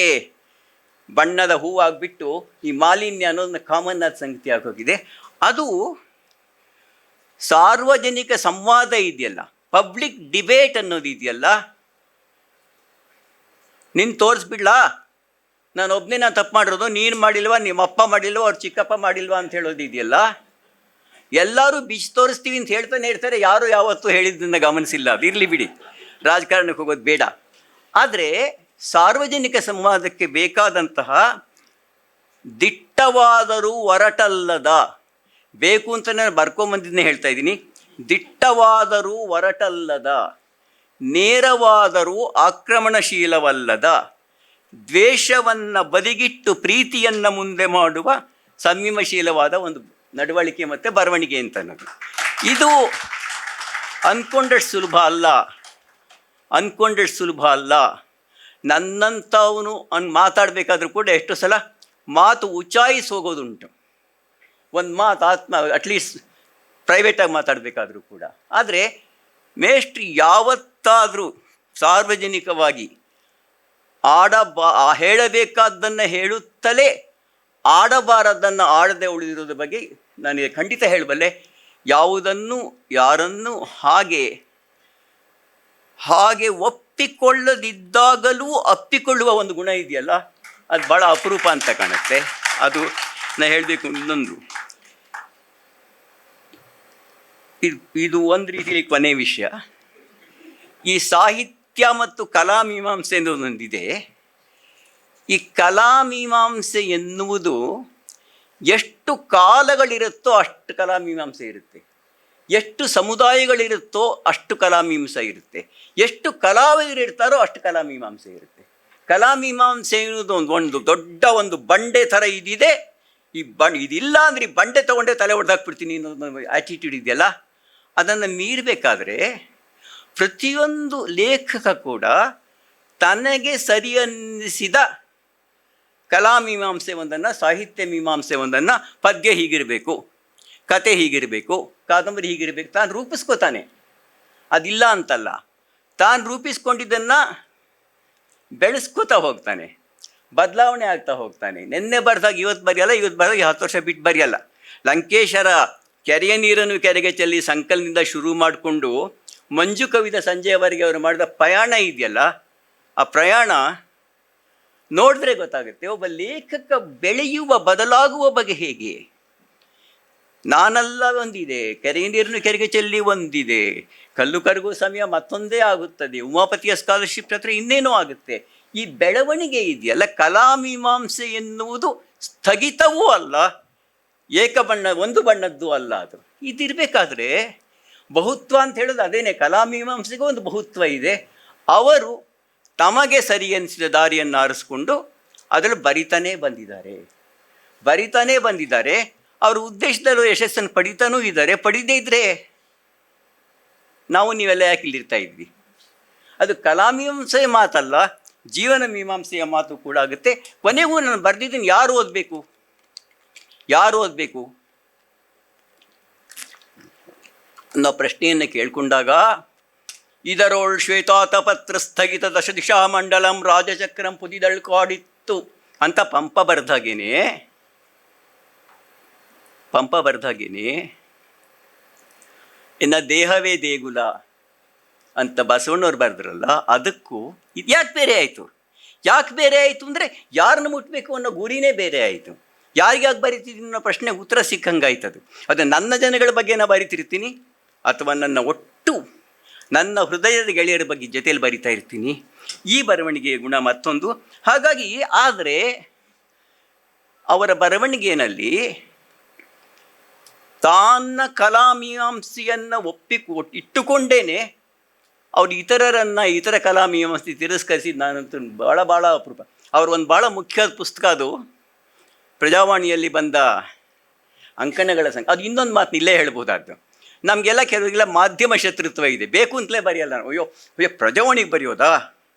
ಬಣ್ಣದ ಹೂವಾಗಿಬಿಟ್ಟು ಈ ಮಾಲಿನ್ಯ ಅನ್ನೋದನ್ನ ಕಾಮನ್ ಆದ ಸಂಗತಿ ಆಗೋಗಿದೆ. ಅದು ಸಾರ್ವಜನಿಕ ಸಂವಾದ ಇದೆಯಲ್ಲ, ಪಬ್ಲಿಕ್ ಡಿಬೇಟ್ ಅನ್ನೋದು ಇದೆಯಲ್ಲ, ನಿನ್ನ ತೋರಿಸ್ಬಿಡ್ಲಾ, ನಾನು ತಪ್ಪು ಮಾಡಿರೋದು, ನೀನು ಮಾಡಿಲ್ವಾ, ನಿಮ್ಮ ಅಪ್ಪ ಮಾಡಿಲ್ವಾ, ಅವ್ರು ಚಿಕ್ಕಪ್ಪ ಮಾಡಿಲ್ವಾ ಅಂತ ಹೇಳೋದು ಇದೆಯಲ್ಲ, ಎಲ್ಲರೂ ಬಿಚ್ಚಿ ತೋರಿಸ್ತೀವಿ ಅಂತ ಹೇಳ್ತಾನೆ ಇರ್ತಾರೆ. ಯಾರು ಯಾವತ್ತೂ ಹೇಳಿದ್ದನ್ನು ಗಮನಿಸಿಲ್ಲ. ಅದು ಇರಲಿ ಬಿಡಿ, ರಾಜಕಾರಣಕ್ಕೆ ಹೋಗೋದು ಬೇಡ. ಆದರೆ ಸಾರ್ವಜನಿಕ ಸಂವಾದಕ್ಕೆ ಬೇಕಾದಂತಹ ದಿಟ್ಟವಾದರೂ ಒರಟಲ್ಲದ, ಬೇಕು ಅಂತ ನಾನು ಬರ್ಕೊಂಬಂದಿದ್ದನ್ನೇ ಹೇಳ್ತಾ ಇದ್ದೀನಿ, ದಿಟ್ಟವಾದರೂ ಒರಟಲ್ಲದ, ನೇರವಾದರೂ ಆಕ್ರಮಣಶೀಲವಲ್ಲದ, ದ್ವೇಷವನ್ನು ಬದಿಗಿಟ್ಟು ಪ್ರೀತಿಯನ್ನು ಮುಂದೆ ಮಾಡುವ ಸಂಯಮಶೀಲವಾದ ಒಂದು ನಡವಳಿಕೆ ಮತ್ತು ಬರವಣಿಗೆ ಅಂತ ಅನ್ನೋದು. ಇದು ಅಂದ್ಕೊಂಡಷ್ಟು ಸುಲಭ ಅಲ್ಲ. ನನ್ನಂಥವನು ಮಾತಾಡಬೇಕಾದ್ರೂ ಕೂಡ ಎಷ್ಟೋ ಸಲ ಮಾತು ಉಚ್ಚಾಯಿಸಿ ಹೋಗೋದುಂಟು. ಒಂದು ಮಾತು ಅಟ್ಲೀಸ್ಟ್ ಪ್ರೈವೇಟಾಗಿ ಮಾತಾಡಬೇಕಾದ್ರೂ ಕೂಡ. ಆದರೆ ಮೇಷ್ಟ್ರು ಯಾವತ್ತಾದರೂ ಸಾರ್ವಜನಿಕವಾಗಿ ಹೇಳಬೇಕಾದ್ದನ್ನು ಹೇಳುತ್ತಲೇ ಆಡಬಾರದನ್ನು ಆಡದೆ ಉಳಿದಿರೋದ್ರ ಬಗ್ಗೆ ನಾನು ಖಂಡಿತ ಹೇಳಬಲ್ಲೆ. ಯಾರನ್ನು ಹಾಗೆ ಒಪ್ಪಿಕೊಳ್ಳದಿದ್ದಾಗಲೂ ಅಪ್ಪಿಕೊಳ್ಳುವ ಒಂದು ಗುಣ ಇದೆಯಲ್ಲ, ಅದು ಭಾಳ ಅಪರೂಪ ಅಂತ ಕಾಣುತ್ತೆ. ಅದು ನಾನು ಹೇಳಬೇಕು. ಇನ್ನೊಂದು, ಇದು ಒಂದು ರೀತಿಯಲ್ಲಿ ಕೊನೆ ವಿಷಯ. ಈ ಸಾಹಿತ್ಯ ಮತ್ತು ಕಲಾಮೀಮಾಂಸೆ ಎನ್ನುವುದೊಂದಿದೆ. ಈ ಕಲಾಮೀಮಾಂಸೆ ಎನ್ನುವುದು ಎಷ್ಟು ಕಾಲಗಳಿರುತ್ತೋ ಅಷ್ಟು ಕಲಾಮೀಮಾಂಸೆ ಇರುತ್ತೆ, ಎಷ್ಟು ಸಮುದಾಯಗಳಿರುತ್ತೋ ಅಷ್ಟು ಕಲಾಮೀಮಾಂಸೆ ಇರುತ್ತೆ, ಎಷ್ಟು ಕಲಾವಿದರಿರ್ತಾರೋ ಅಷ್ಟು ಕಲಾಮೀಮಾಂಸೆ ಇರುತ್ತೆ. ಕಲಾಮೀಮಾಂಸೆ ಎನ್ನುವುದು ಒಂದು ದೊಡ್ಡ ಒಂದು ಬಂಡೆ ಥರ ಇದಿದೆ. ಇದಿಲ್ಲ ಅಂದರೆ ಈ ಬಂಡೆ ತೊಗೊಂಡೆ ತಲೆ ಹೊಡೆದಾಕ್ಬಿಡ್ತೀನಿ ಅನ್ನೋದು ಆ್ಯಟಿಟ್ಯೂಡ್ ಇದೆಯಲ್ಲ, ಅದನ್ನು ಮೀರಬೇಕಾದ್ರೆ ಪ್ರತಿಯೊಂದು ಲೇಖಕ ಕೂಡ ತನಗೆ ಸರಿ ಅನ್ನಿಸಿದ ಕಲಾಮೀಮಾಂಸೆ ಒಂದನ್ನು, ಸಾಹಿತ್ಯ ಮೀಮಾಂಸೆ ಒಂದನ್ನು, ಪದ್ಯ ಹೀಗಿರಬೇಕು, ಕತೆ ಹೀಗಿರಬೇಕು, ಕಾದಂಬರಿ ಹೀಗಿರಬೇಕು, ತಾನು ರೂಪಿಸ್ಕೋತಾನೆ. ಅದಿಲ್ಲ ಅಂತಲ್ಲ, ತಾನು ರೂಪಿಸ್ಕೊಂಡಿದ್ದನ್ನು ಬೆಳೆಸ್ಕೋತಾ ಹೋಗ್ತಾನೆ, ಬದಲಾವಣೆ ಆಗ್ತಾ ಹೋಗ್ತಾನೆ. ನಿನ್ನೆ ಬರೆದಾಗ ಇವತ್ತು ಬರೆಯಲ್ಲ, ಇವತ್ತು ಬರೆದಾಗ 10 ವರ್ಷ ಬಿಟ್ಟು ಬರೆಯಲ್ಲ. ಲಂಕೇಶರ ಕೆರೆಯ ನೀರನ್ನು ಕೆರೆಗೆ ಚೆಲ್ಲಿ ಸಂಕಲ್ನಿಂದ ಶುರು ಮಾಡಿಕೊಂಡು ಮಂಜು ಕವಿದ ಸಂಜೆಯವರೆಗೆ ಅವರು ಮಾಡಿದ ಪ್ರಯಾಣ ಇದೆಯಲ್ಲ, ಆ ಪ್ರಯಾಣ ನೋಡಿದ್ರೆ ಗೊತ್ತಾಗುತ್ತೆ ಒಬ್ಬ ಲೇಖಕ ಬೆಳೆಯುವ, ಬದಲಾಗುವ ಬಗೆ ಹೇಗೆ. ನಾನಲ್ಲ ಒಂದಿದೆ, ಕೆರೆ ನೀರನ್ನು ಕೆರೆಗೆ ಚೆಲ್ಲಿ ಒಂದಿದೆ, ಕಲ್ಲು ಕರಗುವ ಸಮಯ ಮತ್ತೊಂದೇ ಆಗುತ್ತದೆ, ಉಮಾಪತಿಯ ಸ್ಕಾಲರ್ಶಿಪ್ ಹತ್ರ ಇನ್ನೇನೋ ಆಗುತ್ತೆ. ಈ ಬೆಳವಣಿಗೆ ಇದೆಯಲ್ಲ, ಕಲಾಮೀಮಾಂಸೆ ಎನ್ನುವುದು ಸ್ಥಗಿತವೂ ಅಲ್ಲ, ಒಂದು ಬಣ್ಣದ್ದು ಅಲ್ಲ. ಅದು ಇದಿರಬೇಕಾದ್ರೆ ಬಹುತ್ವ ಅಂತ ಹೇಳೋದು ಅದೇನೆ. ಕಲಾಮೀಮಾಂಸೆಗೂ ಒಂದು ಬಹುತ್ವ ಇದೆ. ಅವರು ತಮಗೆ ಸರಿ ಅನಿಸಿದ ದಾರಿಯನ್ನು ಆರಿಸ್ಕೊಂಡು ಅದರಲ್ಲಿ ಬರಿತಾನೇ ಬಂದಿದ್ದಾರೆ. ಅವ್ರ ಉದ್ದೇಶದಲ್ಲೂ ಯಶಸ್ಸನ್ನು ಪಡಿತಾನೂ ಇದ್ದಾರೆ. ಪಡಿದೇ ಇದ್ದರೆ ನಾವು ನೀವೆಲ್ಲ ಯಾಕೆ ಇಲ್ಲಿರ್ತಾ ಇದ್ವಿ? ಅದು ಕಲಾಮೀಮಾಂಸೆಯ ಮಾತಲ್ಲ, ಜೀವನ ಮೀಮಾಂಸೆಯ ಮಾತು ಕೂಡ ಆಗುತ್ತೆ. ಕೊನೆಗೂ ನಾನು ಬರೆದಿದ್ದೀನಿ, ಯಾರು ಓದಬೇಕು ಅನ್ನೋ ಪ್ರಶ್ನೆಯನ್ನು ಕೇಳ್ಕೊಂಡಾಗ, ಇದರೋಳ್ ಶ್ವೇತಾತಪತ್ರ ಸ್ಥಗಿತ ದಶದಿಶಾ ಮಂಡಲಂ ರಾಜಚಕ್ರಂ ಪುದಿದಳ್ಕಾಡಿತ್ತು ಅಂತ ಪಂಪ ಬರ್ದಾಗೇನೆ ಇನ್ನು ದೇಹವೇ ದೇಗುಲ ಅಂತ ಬಸವಣ್ಣವ್ರು ಬರೆದ್ರಲ್ಲ, ಅದಕ್ಕೂ ಇದು ಯಾಕೆ ಬೇರೆ ಆಯಿತು ಅಂದರೆ ಯಾರನ್ನು ಮುಟ್ಟಬೇಕು ಅನ್ನೋ ಗುರಿನೇ ಬೇರೆ ಆಯಿತು. ಯಾರಿಗಾಗಿ ಬರಿತಿದ್ದೀನಿ ಅನ್ನೋ ಪ್ರಶ್ನೆಗೆ ಉತ್ತರ ಸಿಕ್ಕಂಗಾಯ್ತದು. ಅದು ನನ್ನ ಜನಗಳ ಬಗ್ಗೆ ನಾನು ಬರಿತಿರ್ತೀನಿ, ಅಥವಾ ನನ್ನ ಹೃದಯದ ಗೆಳೆಯರ ಬಗ್ಗೆ ಜೊತೆಯಲ್ಲಿ ಬರಿತಾ ಇರ್ತೀನಿ. ಈ ಬರವಣಿಗೆಯ ಗುಣ ಮತ್ತೊಂದು. ಹಾಗಾಗಿ ಆದರೆ ಅವರ ಬರವಣಿಗೆಯಲ್ಲಿ ತಾನ್ನ ಕಲಾಮೀಮಾಂಸೆಯನ್ನು ಇಟ್ಟುಕೊಂಡೇನೆ ಅವ್ರು ಇತರ ಕಲಾಮೀಮಾಂಸೆ ತಿರಸ್ಕರಿಸಿದ್ದು ನಾನಂತೂ ಭಾಳ ಅಪರೂಪ. ಅವ್ರ ಒಂದು ಭಾಳ ಮುಖ್ಯವಾದ ಪುಸ್ತಕ ಅದು, ಪ್ರಜಾವಾಣಿಯಲ್ಲಿ ಬಂದ ಅಂಕಣಗಳ ಸಂಖ್ಯೆ. ಅದು ಇನ್ನೊಂದು ಮಾತು ಇಲ್ಲೇ ಹೇಳ್ಬೋದಾದ್ದು. ನಮಗೆಲ್ಲ ಕೆಲವರಿಗೆಲ್ಲ ಮಾಧ್ಯಮ ಶತ್ರುತ್ವ ಇದೆ, ಬೇಕು ಅಂತಲೇ ಬರೆಯಲ್ಲ ನಾವು. ಅಯ್ಯೋ ಪ್ರಜಾವಾಣಿಗೆ ಬರೆಯೋದಾ,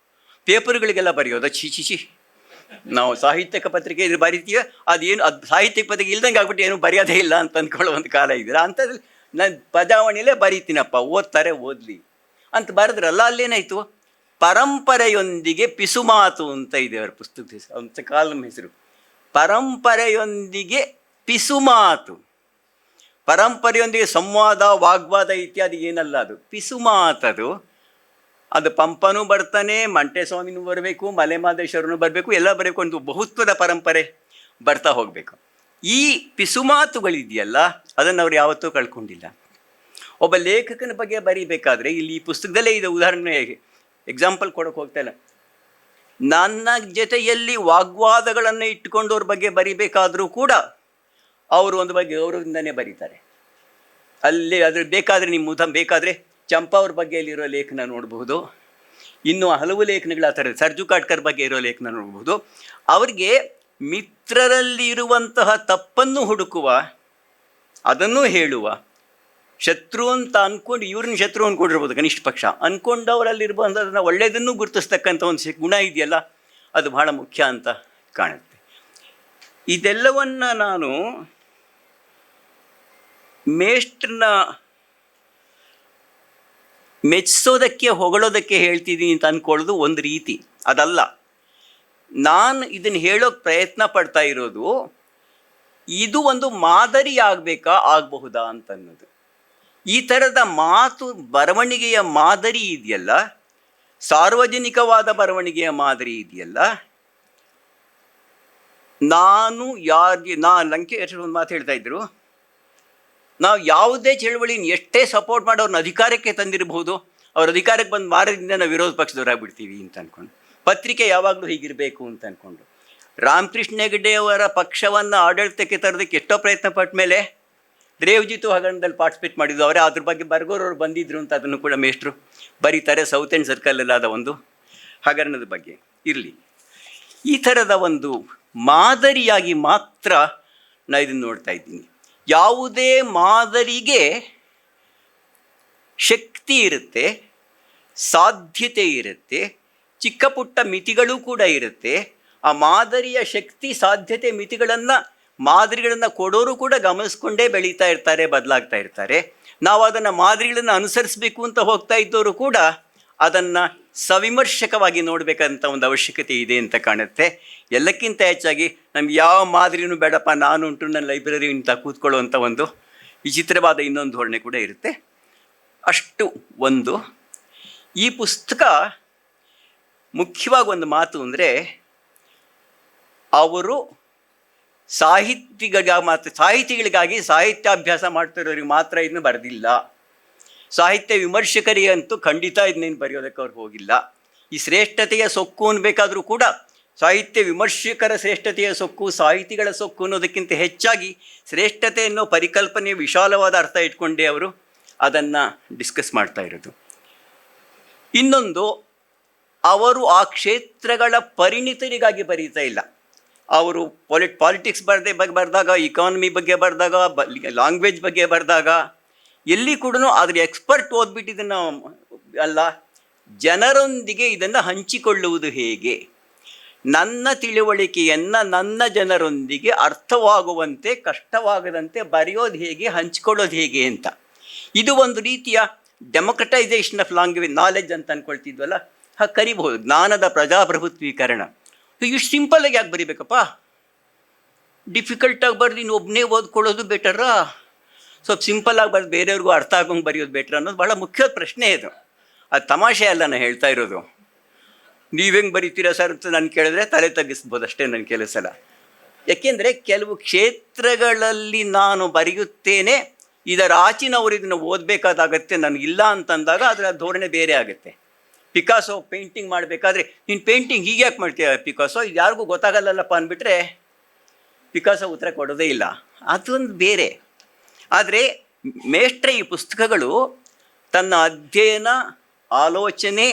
ಪೇಪರ್ಗಳಿಗೆಲ್ಲ ಬರೆಯೋದಾ, ಛೀ ನಾವು ಸಾಹಿತ್ಯಕ ಪತ್ರಿಕೆ ಇದ್ರೆ ಬರಿತೀವಿ, ಅದು ಸಾಹಿತ್ಯಕ ಪತ್ರಿಕೆ ಇಲ್ದಂಗೆ ಆಗ್ಬಿಟ್ಟು ಏನು ಬರೆಯೋದೇ ಇಲ್ಲ ಅಂತ ಅಂದ್ಕೊಳ್ಳೋ ಒಂದು ಕಾಲ ಇದ್ದೀರ. ಅಂಥದ್ರಲ್ಲಿ ನಾನು ಪ್ರಜಾವಾಣಿಯಲ್ಲೇ ಬರೀತೀನಪ್ಪ, ಓದ್ತಾರೆ ಓದಲಿ ಅಂತ ಬರೆದ್ರಲ್ಲ. ಅಲ್ಲೇನಾಯಿತು, ಪರಂಪರೆಯೊಂದಿಗೆ ಪಿಸುಮಾತು ಅಂತ ಇದೆ ಅವರ ಪುಸ್ತಕದ ಹೆಸರು, ಅಂತ ಕಾಲಂ ಹೆಸರು. ಪರಂಪರೆಯೊಂದಿಗೆ ಪಿಸುಮಾತು, ಪರಂಪರೆಯೊಂದಿಗೆ ಸಂವಾದ ವಾಗ್ವಾದ ಇತ್ಯಾದಿ ಏನಲ್ಲ, ಅದು ಪಿಸುಮಾತದು. ಅದು ಪಂಪನೂ ಬರ್ತಾನೆ, ಮಂಟೇಸ್ವಾಮಿನೂ ಬರಬೇಕು, ಮಲೆಮಹದೇಶ್ವರನೂ ಬರಬೇಕು, ಎಲ್ಲ ಬರಬೇಕು. ಒಂದು ಬಹುತ್ವದ ಪರಂಪರೆ ಬರ್ತಾ ಹೋಗಬೇಕು. ಈ ಪಿಸುಮಾತುಗಳಿದೆಯಲ್ಲ, ಅದನ್ನು ಅವ್ರು ಯಾವತ್ತೂ ಕಳ್ಕೊಂಡಿಲ್ಲ. ಒಬ್ಬ ಲೇಖಕನ ಬಗ್ಗೆ ಬರೀಬೇಕಾದ್ರೆ ಇಲ್ಲಿ ಈ ಪುಸ್ತಕದಲ್ಲೇ ಇದೆ ಉದಾಹರಣೆ, ಎಕ್ಸಾಂಪಲ್ ಕೊಡೋಕೆ ಹೋಗ್ತಾ ಇಲ್ಲ. ನನ್ನ ಜೊತೆಯಲ್ಲಿ ವಾಗ್ವಾದಗಳನ್ನು ಇಟ್ಕೊಂಡವ್ರ ಬಗ್ಗೆ ಬರಿಬೇಕಾದರೂ ಕೂಡ ಅವರು ಒಂದು ಬಗ್ಗೆ ಗೌರವದಿಂದನೇ ಬರೀತಾರೆ. ಅಲ್ಲಿ ಅದ್ರ ಬೇಕಾದರೆ ಚಂಪಾ ಅವ್ರ ಬಗ್ಗೆ ಇರೋ ಲೇಖನ ನೋಡಬಹುದು, ಇನ್ನೂ ಹಲವು ಲೇಖನಗಳು ಆ ಥರ, ಸರ್ಜು ಕಾಟ್ಕರ್ ಬಗ್ಗೆ ಇರೋ ಲೇಖನ ನೋಡಬಹುದು. ಅವ್ರಿಗೆ ಮಿತ್ರರಲ್ಲಿ ಇರುವಂತಹ ತಪ್ಪನ್ನು ಹುಡುಕುವ, ಅದನ್ನು ಹೇಳುವ, ಶತ್ರು ಅಂತ ಅಂದ್ಕೊಂಡು ಇವ್ರನ್ನ ಶತ್ರು ಅಂದ್ಕೊಂಡಿರ್ಬೋದು ಕನಿಷ್ಠ ಪಕ್ಷ, ಅಂದ್ಕೊಂಡವರಲ್ಲಿರುವಂಥದ್ದನ್ನು ಒಳ್ಳೆಯದನ್ನು ಗುರುತಿಸ್ತಕ್ಕಂಥ ಒಂದು ಗುಣ ಇದೆಯಲ್ಲ, ಅದು ಬಹಳ ಮುಖ್ಯ ಅಂತ ಕಾಣುತ್ತೆ. ಇದೆಲ್ಲವನ್ನು ನಾನು ಮೇಷ್ಟ್ರನ್ನ ಮೆಚ್ಚಿಸೋದಕ್ಕೆ ಹೊಗಳೋದಕ್ಕೆ ಹೇಳ್ತಿದ್ದೀನಿ ಅಂತ ಅಂದ್ಕೊಳ್ಳೋದು ಒಂದು ರೀತಿ, ಅದಲ್ಲ. ನಾನು ಇದನ್ನು ಹೇಳೋಕ್ಕೆ ಪ್ರಯತ್ನ ಪಡ್ತಾ ಇರೋದು, ಇದು ಒಂದು ಮಾದರಿ ಆಗಬಹುದಾ ಅಂತನ್ನೋದು. ಈ ಥರದ ಮಾತು ಬರವಣಿಗೆಯ ಮಾದರಿ ಇದೆಯಲ್ಲ, ಸಾರ್ವಜನಿಕವಾದ ಬರವಣಿಗೆಯ ಮಾದರಿ ಇದೆಯಲ್ಲ, ಲಂಕೇಶ್ ಒಂದು ಮಾತು ಹೇಳ್ತಾ ಇದ್ರು, ನಾವು ಯಾವುದೇ ಚಳವಳಿನ ಎಷ್ಟೇ ಸಪೋರ್ಟ್ ಮಾಡಿ ಅವ್ರನ್ನ ಅಧಿಕಾರಕ್ಕೆ ತಂದಿರಬಹುದು, ಅವ್ರ ಅಧಿಕಾರಕ್ಕೆ ಬಂದು ಮಾರದಿಂದ ನಾವು ವಿರೋಧ ಪಕ್ಷದವರಾಗ್ಬಿಡ್ತೀವಿ ಅಂತ ಅಂದ್ಕೊಂಡು, ಪತ್ರಿಕೆ ಯಾವಾಗಲೂ ಹೀಗಿರಬೇಕು ಅಂತ ಅಂದ್ಕೊಂಡು, ರಾಮಕೃಷ್ಣ ಹೆಗಡೆ ಅವರ ಪಕ್ಷವನ್ನು ಆಡಳಿತಕ್ಕೆ ತರೋದಕ್ಕೆ ಎಷ್ಟೋ ಪ್ರಯತ್ನ ಪಟ್ಟ ಮೇಲೆ ರೇವ್ಜಿತು ಹಗರಣದಲ್ಲಿ ಪಾರ್ಟಿಸಿಪೇಟ್ ಮಾಡಿದ್ದು ಅವರೇ. ಅದ್ರ ಬಗ್ಗೆ ಬರ್ಗೋರವ್ರು ಬಂದಿದ್ರು ಅಂತ ಅದನ್ನು ಕೂಡ ಮೇಷ್ಟ್ರು ಬರೀತಾರೆ. ಸೌತ್ ಎಂಡ್ ಸರ್ಕಲಲ್ಲಾದ ಒಂದು ಹಗರಣದ ಬಗ್ಗೆ ಇರಲಿ. ಈ ಥರದ ಒಂದು ಮಾದರಿಯಾಗಿ ಮಾತ್ರ ನಾನು ಇದನ್ನು ನೋಡ್ತಾ ಇದ್ದೀನಿ. ಯಾವುದೇ ಮಾದರಿಗೆ ಶಕ್ತಿ ಇರುತ್ತೆ, ಸಾಧ್ಯತೆ ಇರುತ್ತೆ, ಚಿಕ್ಕ ಪುಟ್ಟ ಮಿತಿಗಳು ಕೂಡ ಇರುತ್ತೆ. ಆ ಮಾದರಿಯ ಶಕ್ತಿ, ಸಾಧ್ಯತೆ, ಮಾದರಿಗಳನ್ನು ಕೊಡೋರು ಕೂಡ ಗಮನಿಸ್ಕೊಂಡೇ ಬೆಳೀತಾ ಇರ್ತಾರೆ, ಬದಲಾಗ್ತಾ ಇರ್ತಾರೆ. ನಾವು ಅದನ್ನು ಮಾದರಿಗಳನ್ನು ಅನುಸರಿಸಬೇಕು ಅಂತ ಹೋಗ್ತಾ ಇದ್ದವರು ಕೂಡ ಅದನ್ನು ಸವಿಮರ್ಶಕವಾಗಿ ನೋಡಬೇಕಂತ ಒಂದು ಅವಶ್ಯಕತೆ ಇದೆ ಅಂತ ಕಾಣುತ್ತೆ. ಎಲ್ಲಕ್ಕಿಂತ ಹೆಚ್ಚಾಗಿ ನಮ್ಗೆ ಯಾವ ಮಾದರಿನೂ ಬೇಡಪ್ಪ, ನಾನುಂಟು, ನನ್ನ ಲೈಬ್ರರಿ ಅಂತ ಕೂತ್ಕೊಳ್ಳುವಂಥ ಒಂದು ವಿಚಿತ್ರವಾದ ಇನ್ನೊಂದು ಧೋರಣೆ ಕೂಡ ಇರುತ್ತೆ. ಅಷ್ಟು ಒಂದು. ಈ ಪುಸ್ತಕ ಮುಖ್ಯವಾಗಿ ಒಂದು ಮಾತು ಅಂದರೆ, ಅವರು ಸಾಹಿತಿಗಳಿಗಾಗಿ ಸಾಹಿತ್ಯಾಭ್ಯಾಸ ಮಾಡ್ತಿರೋರಿಗೆ ಮಾತ್ರ ಇದನ್ನು ಬರೆದಿಲ್ಲ. ಸಾಹಿತ್ಯ ವಿಮರ್ಶಕರಿಗೆ ಅಂತೂ ಖಂಡಿತ ಇದನ್ನೇನು ಬರೆಯೋದಕ್ಕೆ ಅವ್ರಿಗೆ ಹೋಗಿಲ್ಲ. ಈ ಶ್ರೇಷ್ಠತೆಯ ಸೊಕ್ಕು ಅನ್ಬೇಕಾದ್ರೂ ಕೂಡ ಸಾಹಿತ್ಯ ವಿಮರ್ಶಕರ ಶ್ರೇಷ್ಠತೆಯ ಸೊಕ್ಕು, ಸಾಹಿತಿಗಳ ಸೊಕ್ಕು ಅನ್ನೋದಕ್ಕಿಂತ ಹೆಚ್ಚಾಗಿ ಶ್ರೇಷ್ಠತೆ ಅನ್ನೋ ಪರಿಕಲ್ಪನೆಯ ವಿಶಾಲವಾದ ಅರ್ಥ ಇಟ್ಕೊಂಡೇ ಅವರು ಅದನ್ನು ಡಿಸ್ಕಸ್ ಮಾಡ್ತಾ ಇರೋದು. ಇನ್ನೊಂದು, ಅವರು ಆ ಕ್ಷೇತ್ರಗಳ ಪರಿಣಿತರಿಗಾಗಿ ಬರೀತಾ ಇಲ್ಲ. ಅವರು ಪಾಲಿಟಿಕ್ಸ್ ಬರೆದಾಗ, ಇಕಾನಮಿ ಬಗ್ಗೆ ಬರೆದಾಗ, ಲ್ಯಾಂಗ್ವೇಜ್ ಬಗ್ಗೆ ಬರೆದಾಗ ಎಲ್ಲಿ ಕೂಡ ಅದ್ರ ಎಕ್ಸ್ಪರ್ಟ್ ಓದ್ಬಿಟ್ಟು ಇದನ್ನು ಅಲ್ಲ, ಜನರೊಂದಿಗೆ ಇದನ್ನು ಹಂಚಿಕೊಳ್ಳುವುದು ಹೇಗೆ, ನನ್ನ ತಿಳುವಳಿಕೆಯನ್ನು ನನ್ನ ಜನರೊಂದಿಗೆ ಅರ್ಥವಾಗುವಂತೆ, ಕಷ್ಟವಾಗದಂತೆ ಬರೆಯೋದು ಹೇಗೆ, ಹಂಚಿಕೊಳ್ಳೋದು ಹೇಗೆ ಅಂತ. ಇದು ಒಂದು ರೀತಿಯ ಡೆಮೊಕ್ರಟೈಸೇಷನ್ ಆಫ್ ನಾಲೆಡ್ಜ್ ಅಂತ ಅಂದ್ಕೊಳ್ತಿದ್ವಲ್ಲ, ಹಾಗೆ ಕರಿಬಹುದು. ಜ್ಞಾನದ ಪ್ರಜಾಪ್ರಭುತ್ವೀಕರಣ. ಇಷ್ಟು ಸಿಂಪಲ್ಲಾಗಿ ಯಾಕೆ ಬರಿಬೇಕಪ್ಪ? ಡಿಫಿಕಲ್ಟಾಗಿ ಬರೆದು ಇನ್ನು ಒಬ್ಬನೇ ಓದ್ಕೊಳ್ಳೋದು ಬೆಟರಾ? ಸ್ವಲ್ಪ ಸಿಂಪಲ್ಲಾಗಿ ಬರೆದು ಬೇರೆಯವ್ರಿಗೂ ಅರ್ಥ ಆಗೋಂಗೆ ಬರೆಯೋದು ಬೆಟ್ರ್ ಅನ್ನೋದು ಭಾಳ ಮುಖ್ಯವಾದ ಪ್ರಶ್ನೆ ಇದು. ಅದು ತಮಾಷೆ ಅಲ್ಲ ನಾನು ಹೇಳ್ತಾ ಇರೋದು. ನೀವು ಹೆಂಗೆ ಬರೀತೀರಾ ಸರ್ ಅಂತ ನಾನು ಕೇಳಿದ್ರೆ ತಲೆ ತಗ್ಗಿಸ್ಬೋದು ಅಷ್ಟೇ ನನ್ನ ಕೆಲಸ ಅಲ್ಲ. ಯಾಕೆಂದರೆ ಕೆಲವು ಕ್ಷೇತ್ರಗಳಲ್ಲಿ ನಾನು ಬರೆಯುತ್ತೇನೆ, ಇದರ ಆಚಿನವರು ಇದನ್ನು ಓದಬೇಕಾದಾಗತ್ತೆ, ನನಗಿಲ್ಲ ಅಂತಂದಾಗ ಅದರ ಧೋರಣೆ ಬೇರೆ ಆಗುತ್ತೆ. ಪಿಕಾಸೋ ಪೇಂಟಿಂಗ್ ಮಾಡಬೇಕಾದ್ರೆ ನೀನು ಪೇಂಟಿಂಗ್ ಹೀಗೆ ಯಾಕೆ ಮಾಡ್ತೀಯ ಪಿಕಾಸೋ, ಇದು ಯಾರಿಗೂ ಗೊತ್ತಾಗಲ್ಲಲ್ಲಪ್ಪ ಅಂದ್ಬಿಟ್ರೆ ಪಿಕಾಸೋ ಉತ್ತರ ಕೊಡೋದೇ ಇಲ್ಲ. ಅದೊಂದು ಬೇರೆ. ಆದರೆ ಮೇಷ್ಟ್ರ ಈ ಪುಸ್ತಕಗಳು ತನ್ನ ಅಧ್ಯಯನ, ಆಲೋಚನೆ,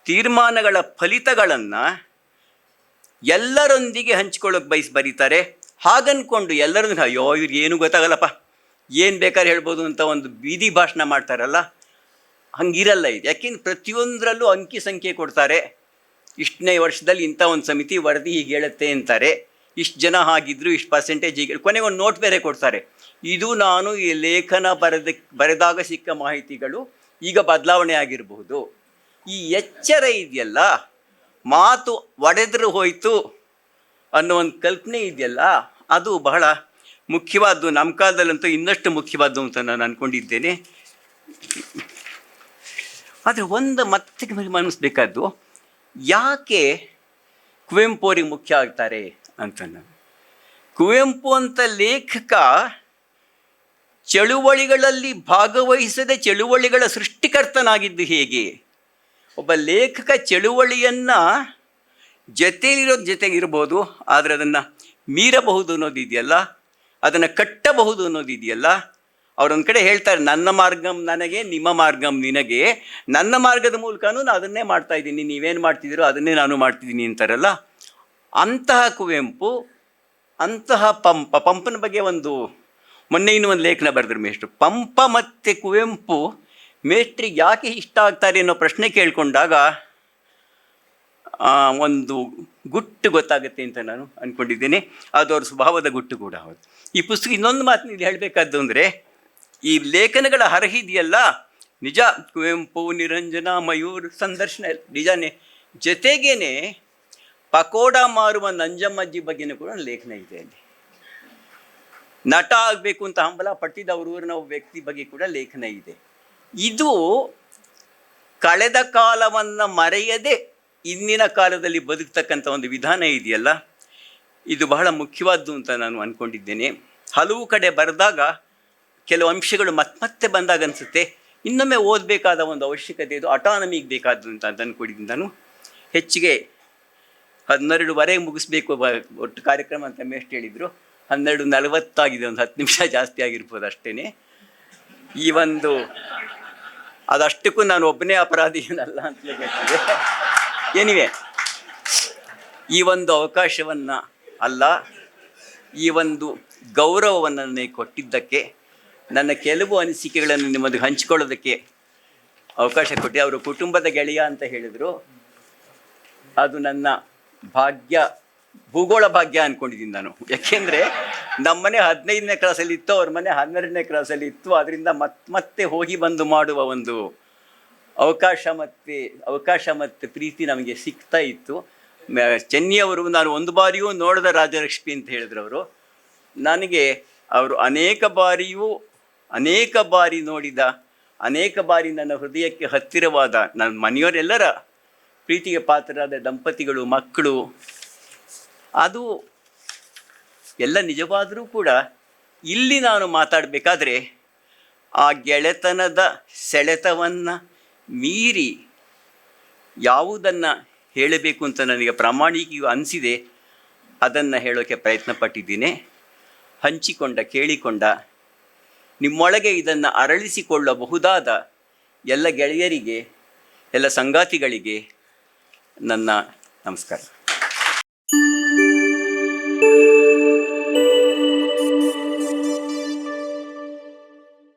ತೀರ್ಮಾನಗಳ ಫಲಿತಗಳನ್ನು ಎಲ್ಲರೊಂದಿಗೆ ಹಂಚ್ಕೊಳ್ಳೋಕೆ ಬರೀತಾರೆ. ಹಾಗನ್ಕೊಂಡು ಎಲ್ಲರೊಂದಿಗೆ ಅಯ್ಯೋ ಇವ್ರಿಗೆ ಏನೂ ಗೊತ್ತಾಗಲ್ಲಪ್ಪ, ಏನು ಬೇಕಾದ್ರೆ ಹೇಳ್ಬೋದು ಅಂತ ಒಂದು ಬೀದಿ ಭಾಷಣ ಮಾಡ್ತಾರಲ್ಲ, ಹಂಗಿರಲ್ಲ ಇದು. ಯಾಕೆಂದ್ರೆ ಪ್ರತಿಯೊಂದರಲ್ಲೂ ಅಂಕಿ ಸಂಖ್ಯೆ ಕೊಡ್ತಾರೆ. ಇಷ್ಟನೇ ವರ್ಷದಲ್ಲಿ ಇಂಥ ಒಂದು ಸಮಿತಿ ವರದಿ ಹೀಗೆ ಹೇಳುತ್ತೆ ಅಂತಾರೆ, ಇಷ್ಟು ಜನ ಹಾಗಿದ್ರು, ಇಷ್ಟು ಪರ್ಸೆಂಟೇಜ್ ಹೀಗೆ, ಕೊನೆಗೆ ಒಂದು ನೋಟ್ ಬೇರೆ ಕೊಡ್ತಾರೆ. ಇದು ನಾನು ಈ ಲೇಖನ ಬರೆದಾಗ ಸಿಕ್ಕ ಮಾಹಿತಿಗಳು, ಈಗ ಬದಲಾವಣೆ ಆಗಿರಬಹುದು. ಈ ಎಚ್ಚರ ಇದೆಯಲ್ಲ, ಮಾತು ಒಡೆದ್ರು ಹೋಯಿತು ಅನ್ನೋ ಒಂದು ಕಲ್ಪನೆ ಇದೆಯಲ್ಲ, ಅದು ಬಹಳ ಮುಖ್ಯವಾದ್ದು. ನಮ್ಮ ಕಾಲದಲ್ಲಂತೂ ಇನ್ನಷ್ಟು ಮುಖ್ಯವಾದ್ದು ಅಂತ ನಾನು ಅಂದ್ಕೊಂಡಿದ್ದೇನೆ. ಆದರೆ ಒಂದು ಮತ್ತೆ ಮನಸ್ಬೇಕಾದ್ದು, ಯಾಕೆ ಕುವೆಂಪು ಅವ್ರಿಗೆ ಮುಖ್ಯ ಆಗ್ತಾರೆ ಅಂತ. ಕುವೆಂಪು ಅಂತ ಲೇಖಕ ಚಳುವಳಿಗಳಲ್ಲಿ ಭಾಗವಹಿಸದೆ ಚಳುವಳಿಗಳ ಸೃಷ್ಟಿಕರ್ತನಾಗಿದ್ದು ಹೇಗೆ? ಒಬ್ಬ ಲೇಖಕ ಚಳುವಳಿಯನ್ನು ಜೊತೆಗಿರ್ಬೋದು, ಆದರೆ ಅದನ್ನು ಮೀರಬಹುದು ಅನ್ನೋದಿದೆಯಲ್ಲ, ಅದನ್ನು ಕಟ್ಟಬಹುದು ಅನ್ನೋದಿದೆಯಲ್ಲ. ಅವರೊಂದು ಕಡೆ ಹೇಳ್ತಾರೆ, ನನ್ನ ಮಾರ್ಗಂ ನನಗೆ, ನಿಮ್ಮ ಮಾರ್ಗಂ ನಿನಗೆ. ನನ್ನ ಮಾರ್ಗದ ಮೂಲಕನೂ ನಾನು ಅದನ್ನೇ ಮಾಡ್ತಾಯಿದ್ದೀನಿ, ನೀವೇನು ಮಾಡ್ತಿದ್ದೀರೋ ಅದನ್ನೇ ನಾನು ಮಾಡ್ತಿದ್ದೀನಿ ಅಂತಾರಲ್ಲ. ಅಂತಹ ಕುವೆಂಪು, ಅಂತಹ ಪಂಪನ ಬಗ್ಗೆ ಮೊನ್ನೆ ಇನ್ನೂ ಒಂದು ಲೇಖನ ಬರೆದ್ರು ಮೇಷ್ಟ್ರು. ಪಂಪ ಮತ್ತು ಕುವೆಂಪು ಮೇಷ್ಟ್ರಿಗೆ ಯಾಕೆ ಇಷ್ಟ ಆಗ್ತಾರೆ ಅನ್ನೋ ಪ್ರಶ್ನೆ ಕೇಳಿಕೊಂಡಾಗ ಒಂದು ಗುಟ್ಟು ಗೊತ್ತಾಗುತ್ತೆ ಅಂತ ನಾನು ಅಂದ್ಕೊಂಡಿದ್ದೇನೆ. ಅದು ಅವ್ರ ಸ್ವಭಾವದ ಗುಟ್ಟು ಕೂಡ ಹೌದು. ಈ ಪುಸ್ತಕ ಇನ್ನೊಂದು ಮಾತು ಇಲ್ಲಿ ಹೇಳಬೇಕಾದ್ದು ಅಂದರೆ, ಈ ಲೇಖನಗಳ ಹರಹಿದೆಯಲ್ಲ, ನಿಜ ಕುವೆಂಪು, ನಿರಂಜನ, ಮಯೂರ್ ಸಂದರ್ಶನ ನಿಜಾನೇ. ಜೊತೆಗೇನೆ ಪಕೋಡ ಮಾರುವ ನಂಜಮ್ಮಜ್ಜಿ ಬಗ್ಗೆನೂ ಕೂಡ ಲೇಖನ ಇದೆ ಅಲ್ಲಿ. ನಟ ಆಗಬೇಕು ಅಂತ ಹಂಬಲ ಪಟ್ಟಿದ್ದ ಅವ್ರ ಊರಿನ ವ್ಯಕ್ತಿ ಬಗ್ಗೆ ಕೂಡ ಲೇಖನ ಇದೆ. ಇದು ಕಳೆದ ಕಾಲವನ್ನು ಮರೆಯದೆ ಇಂದಿನ ಕಾಲದಲ್ಲಿ ಬದುಕ್ತಕ್ಕಂಥ ಒಂದು ವಿಧಾನ ಇದೆಯಲ್ಲ, ಇದು ಬಹಳ ಮುಖ್ಯವಾದ್ದು ಅಂತ ನಾನು ಅಂದ್ಕೊಂಡಿದ್ದೇನೆ. ಹಲವು ಕಡೆ ಬರೆದಾಗ ಕೆಲವು ಅಂಶಗಳು ಮತ್ತೆ ಬಂದಾಗ ಅನಿಸುತ್ತೆ ಇನ್ನೊಮ್ಮೆ ಓದಬೇಕಾದ ಒಂದು ಅವಶ್ಯಕತೆ ಇದು, ಅಟಾನಮಿಗೆ ಬೇಕಾದ್ದು ಅಂತ ಅಂದ್ಕೊಂಡಿದ್ದೀನಿ ನಾನು. ಹೆಚ್ಚಿಗೆ 12:15 ಮುಗಿಸ್ಬೇಕು ಒಟ್ಟು ಕಾರ್ಯಕ್ರಮ ಅಂತ ಮೇಷ್ಟ್ರು ಹೇಳಿದರು. 12:40 ಆಗಿದೆ, ಒಂದು 10 ನಿಮಿಷ ಜಾಸ್ತಿ ಆಗಿರ್ಬೋದು ಅಷ್ಟೇ. ಅದಷ್ಟಕ್ಕೂ ನಾನು ಒಬ್ಬನೇ ಅಪರಾಧಿ ಏನಲ್ಲ ಅಂತಲೇ ಗೊತ್ತಿದೆ. ಏನಿವೆ, ಈ ಒಂದು ಅವಕಾಶವನ್ನು ಅಲ್ಲ, ಈ ಒಂದು ಗೌರವವನ್ನು ನನಗೆ ಕೊಟ್ಟಿದ್ದಕ್ಕೆ, ನನ್ನ ಕೆಲವು ಅನಿಸಿಕೆಗಳನ್ನು ನಿಮ್ಮೊಂದಿಗೆ ಹಂಚಿಕೊಳ್ಳೋದಕ್ಕೆ ಅವಕಾಶ ಕೊಟ್ಟು, ಅವರು ಕುಟುಂಬದ ಗೆಳೆಯ ಅಂತ ಹೇಳಿದರು. ಅದು ನನ್ನ ಭಾಗ್ಯ, ಭೂಗೋಳ ಭಾಗ್ಯ ಅಂದ್ಕೊಂಡಿದ್ದೀನಿ ನಾನು. ಯಾಕೆಂದರೆ ನಮ್ಮನೆ 15ನೇ ಕ್ಲಾಸಲ್ಲಿ ಇತ್ತು, ಅವ್ರ ಮನೆ 12ನೇ ಕ್ಲಾಸಲ್ಲಿ ಇತ್ತು. ಅದರಿಂದ ಮತ್ತೆ ಹೋಗಿ ಬಂದು ಮಾಡುವ ಒಂದು ಅವಕಾಶ ಮತ್ತು ಪ್ರೀತಿ ನಮಗೆ ಸಿಗ್ತಾ ಇತ್ತು. ಚೆನ್ನಿಯವರು ನಾನು ಒಂದು ಬಾರಿಯೂ ನೋಡಿದ ರಾಜಲಕ್ಷ್ಮಿ ಅಂತ ಹೇಳಿದ್ರು ಅವರು. ನನಗೆ ಅವರು ಅನೇಕ ಬಾರಿ ನೋಡಿದ, ಅನೇಕ ಬಾರಿ ನನ್ನ ಹೃದಯಕ್ಕೆ ಹತ್ತಿರವಾದ, ನನ್ನ ಮನೆಯವರೆಲ್ಲರ ಪ್ರೀತಿಗೆ ಪಾತ್ರರಾದ ದಂಪತಿಗಳು, ಮಕ್ಕಳು. ಅದು ಎಲ್ಲ ನಿಜವಾದರೂ ಕೂಡ ಇಲ್ಲಿ ನಾನು ಮಾತಾಡಬೇಕಾದ್ರೆ ಆ ಗೆಳೆತನದ ಸೆಳೆತವನ್ನು ಮೀರಿ ಯಾವುದನ್ನು ಹೇಳಬೇಕು ಅಂತ ನನಗೆ ಪ್ರಾಮಾಣಿಕವಾಗಿ ಅನಿಸಿದೆ ಅದನ್ನು ಹೇಳೋಕ್ಕೆ ಪ್ರಯತ್ನ ಪಟ್ಟಿದ್ದೀನಿ. ಹಂಚಿಕೊಂಡ, ಕೇಳಿಕೊಂಡ, ನಿಮ್ಮೊಳಗೆ ಇದನ್ನು ಅರಳಿಸಿಕೊಳ್ಳಬಹುದಾದ ಎಲ್ಲ ಗೆಳೆಯರಿಗೆ, ಎಲ್ಲ ಸಂಗಾತಿಗಳಿಗೆ ನನ್ನ ನಮಸ್ಕಾರ.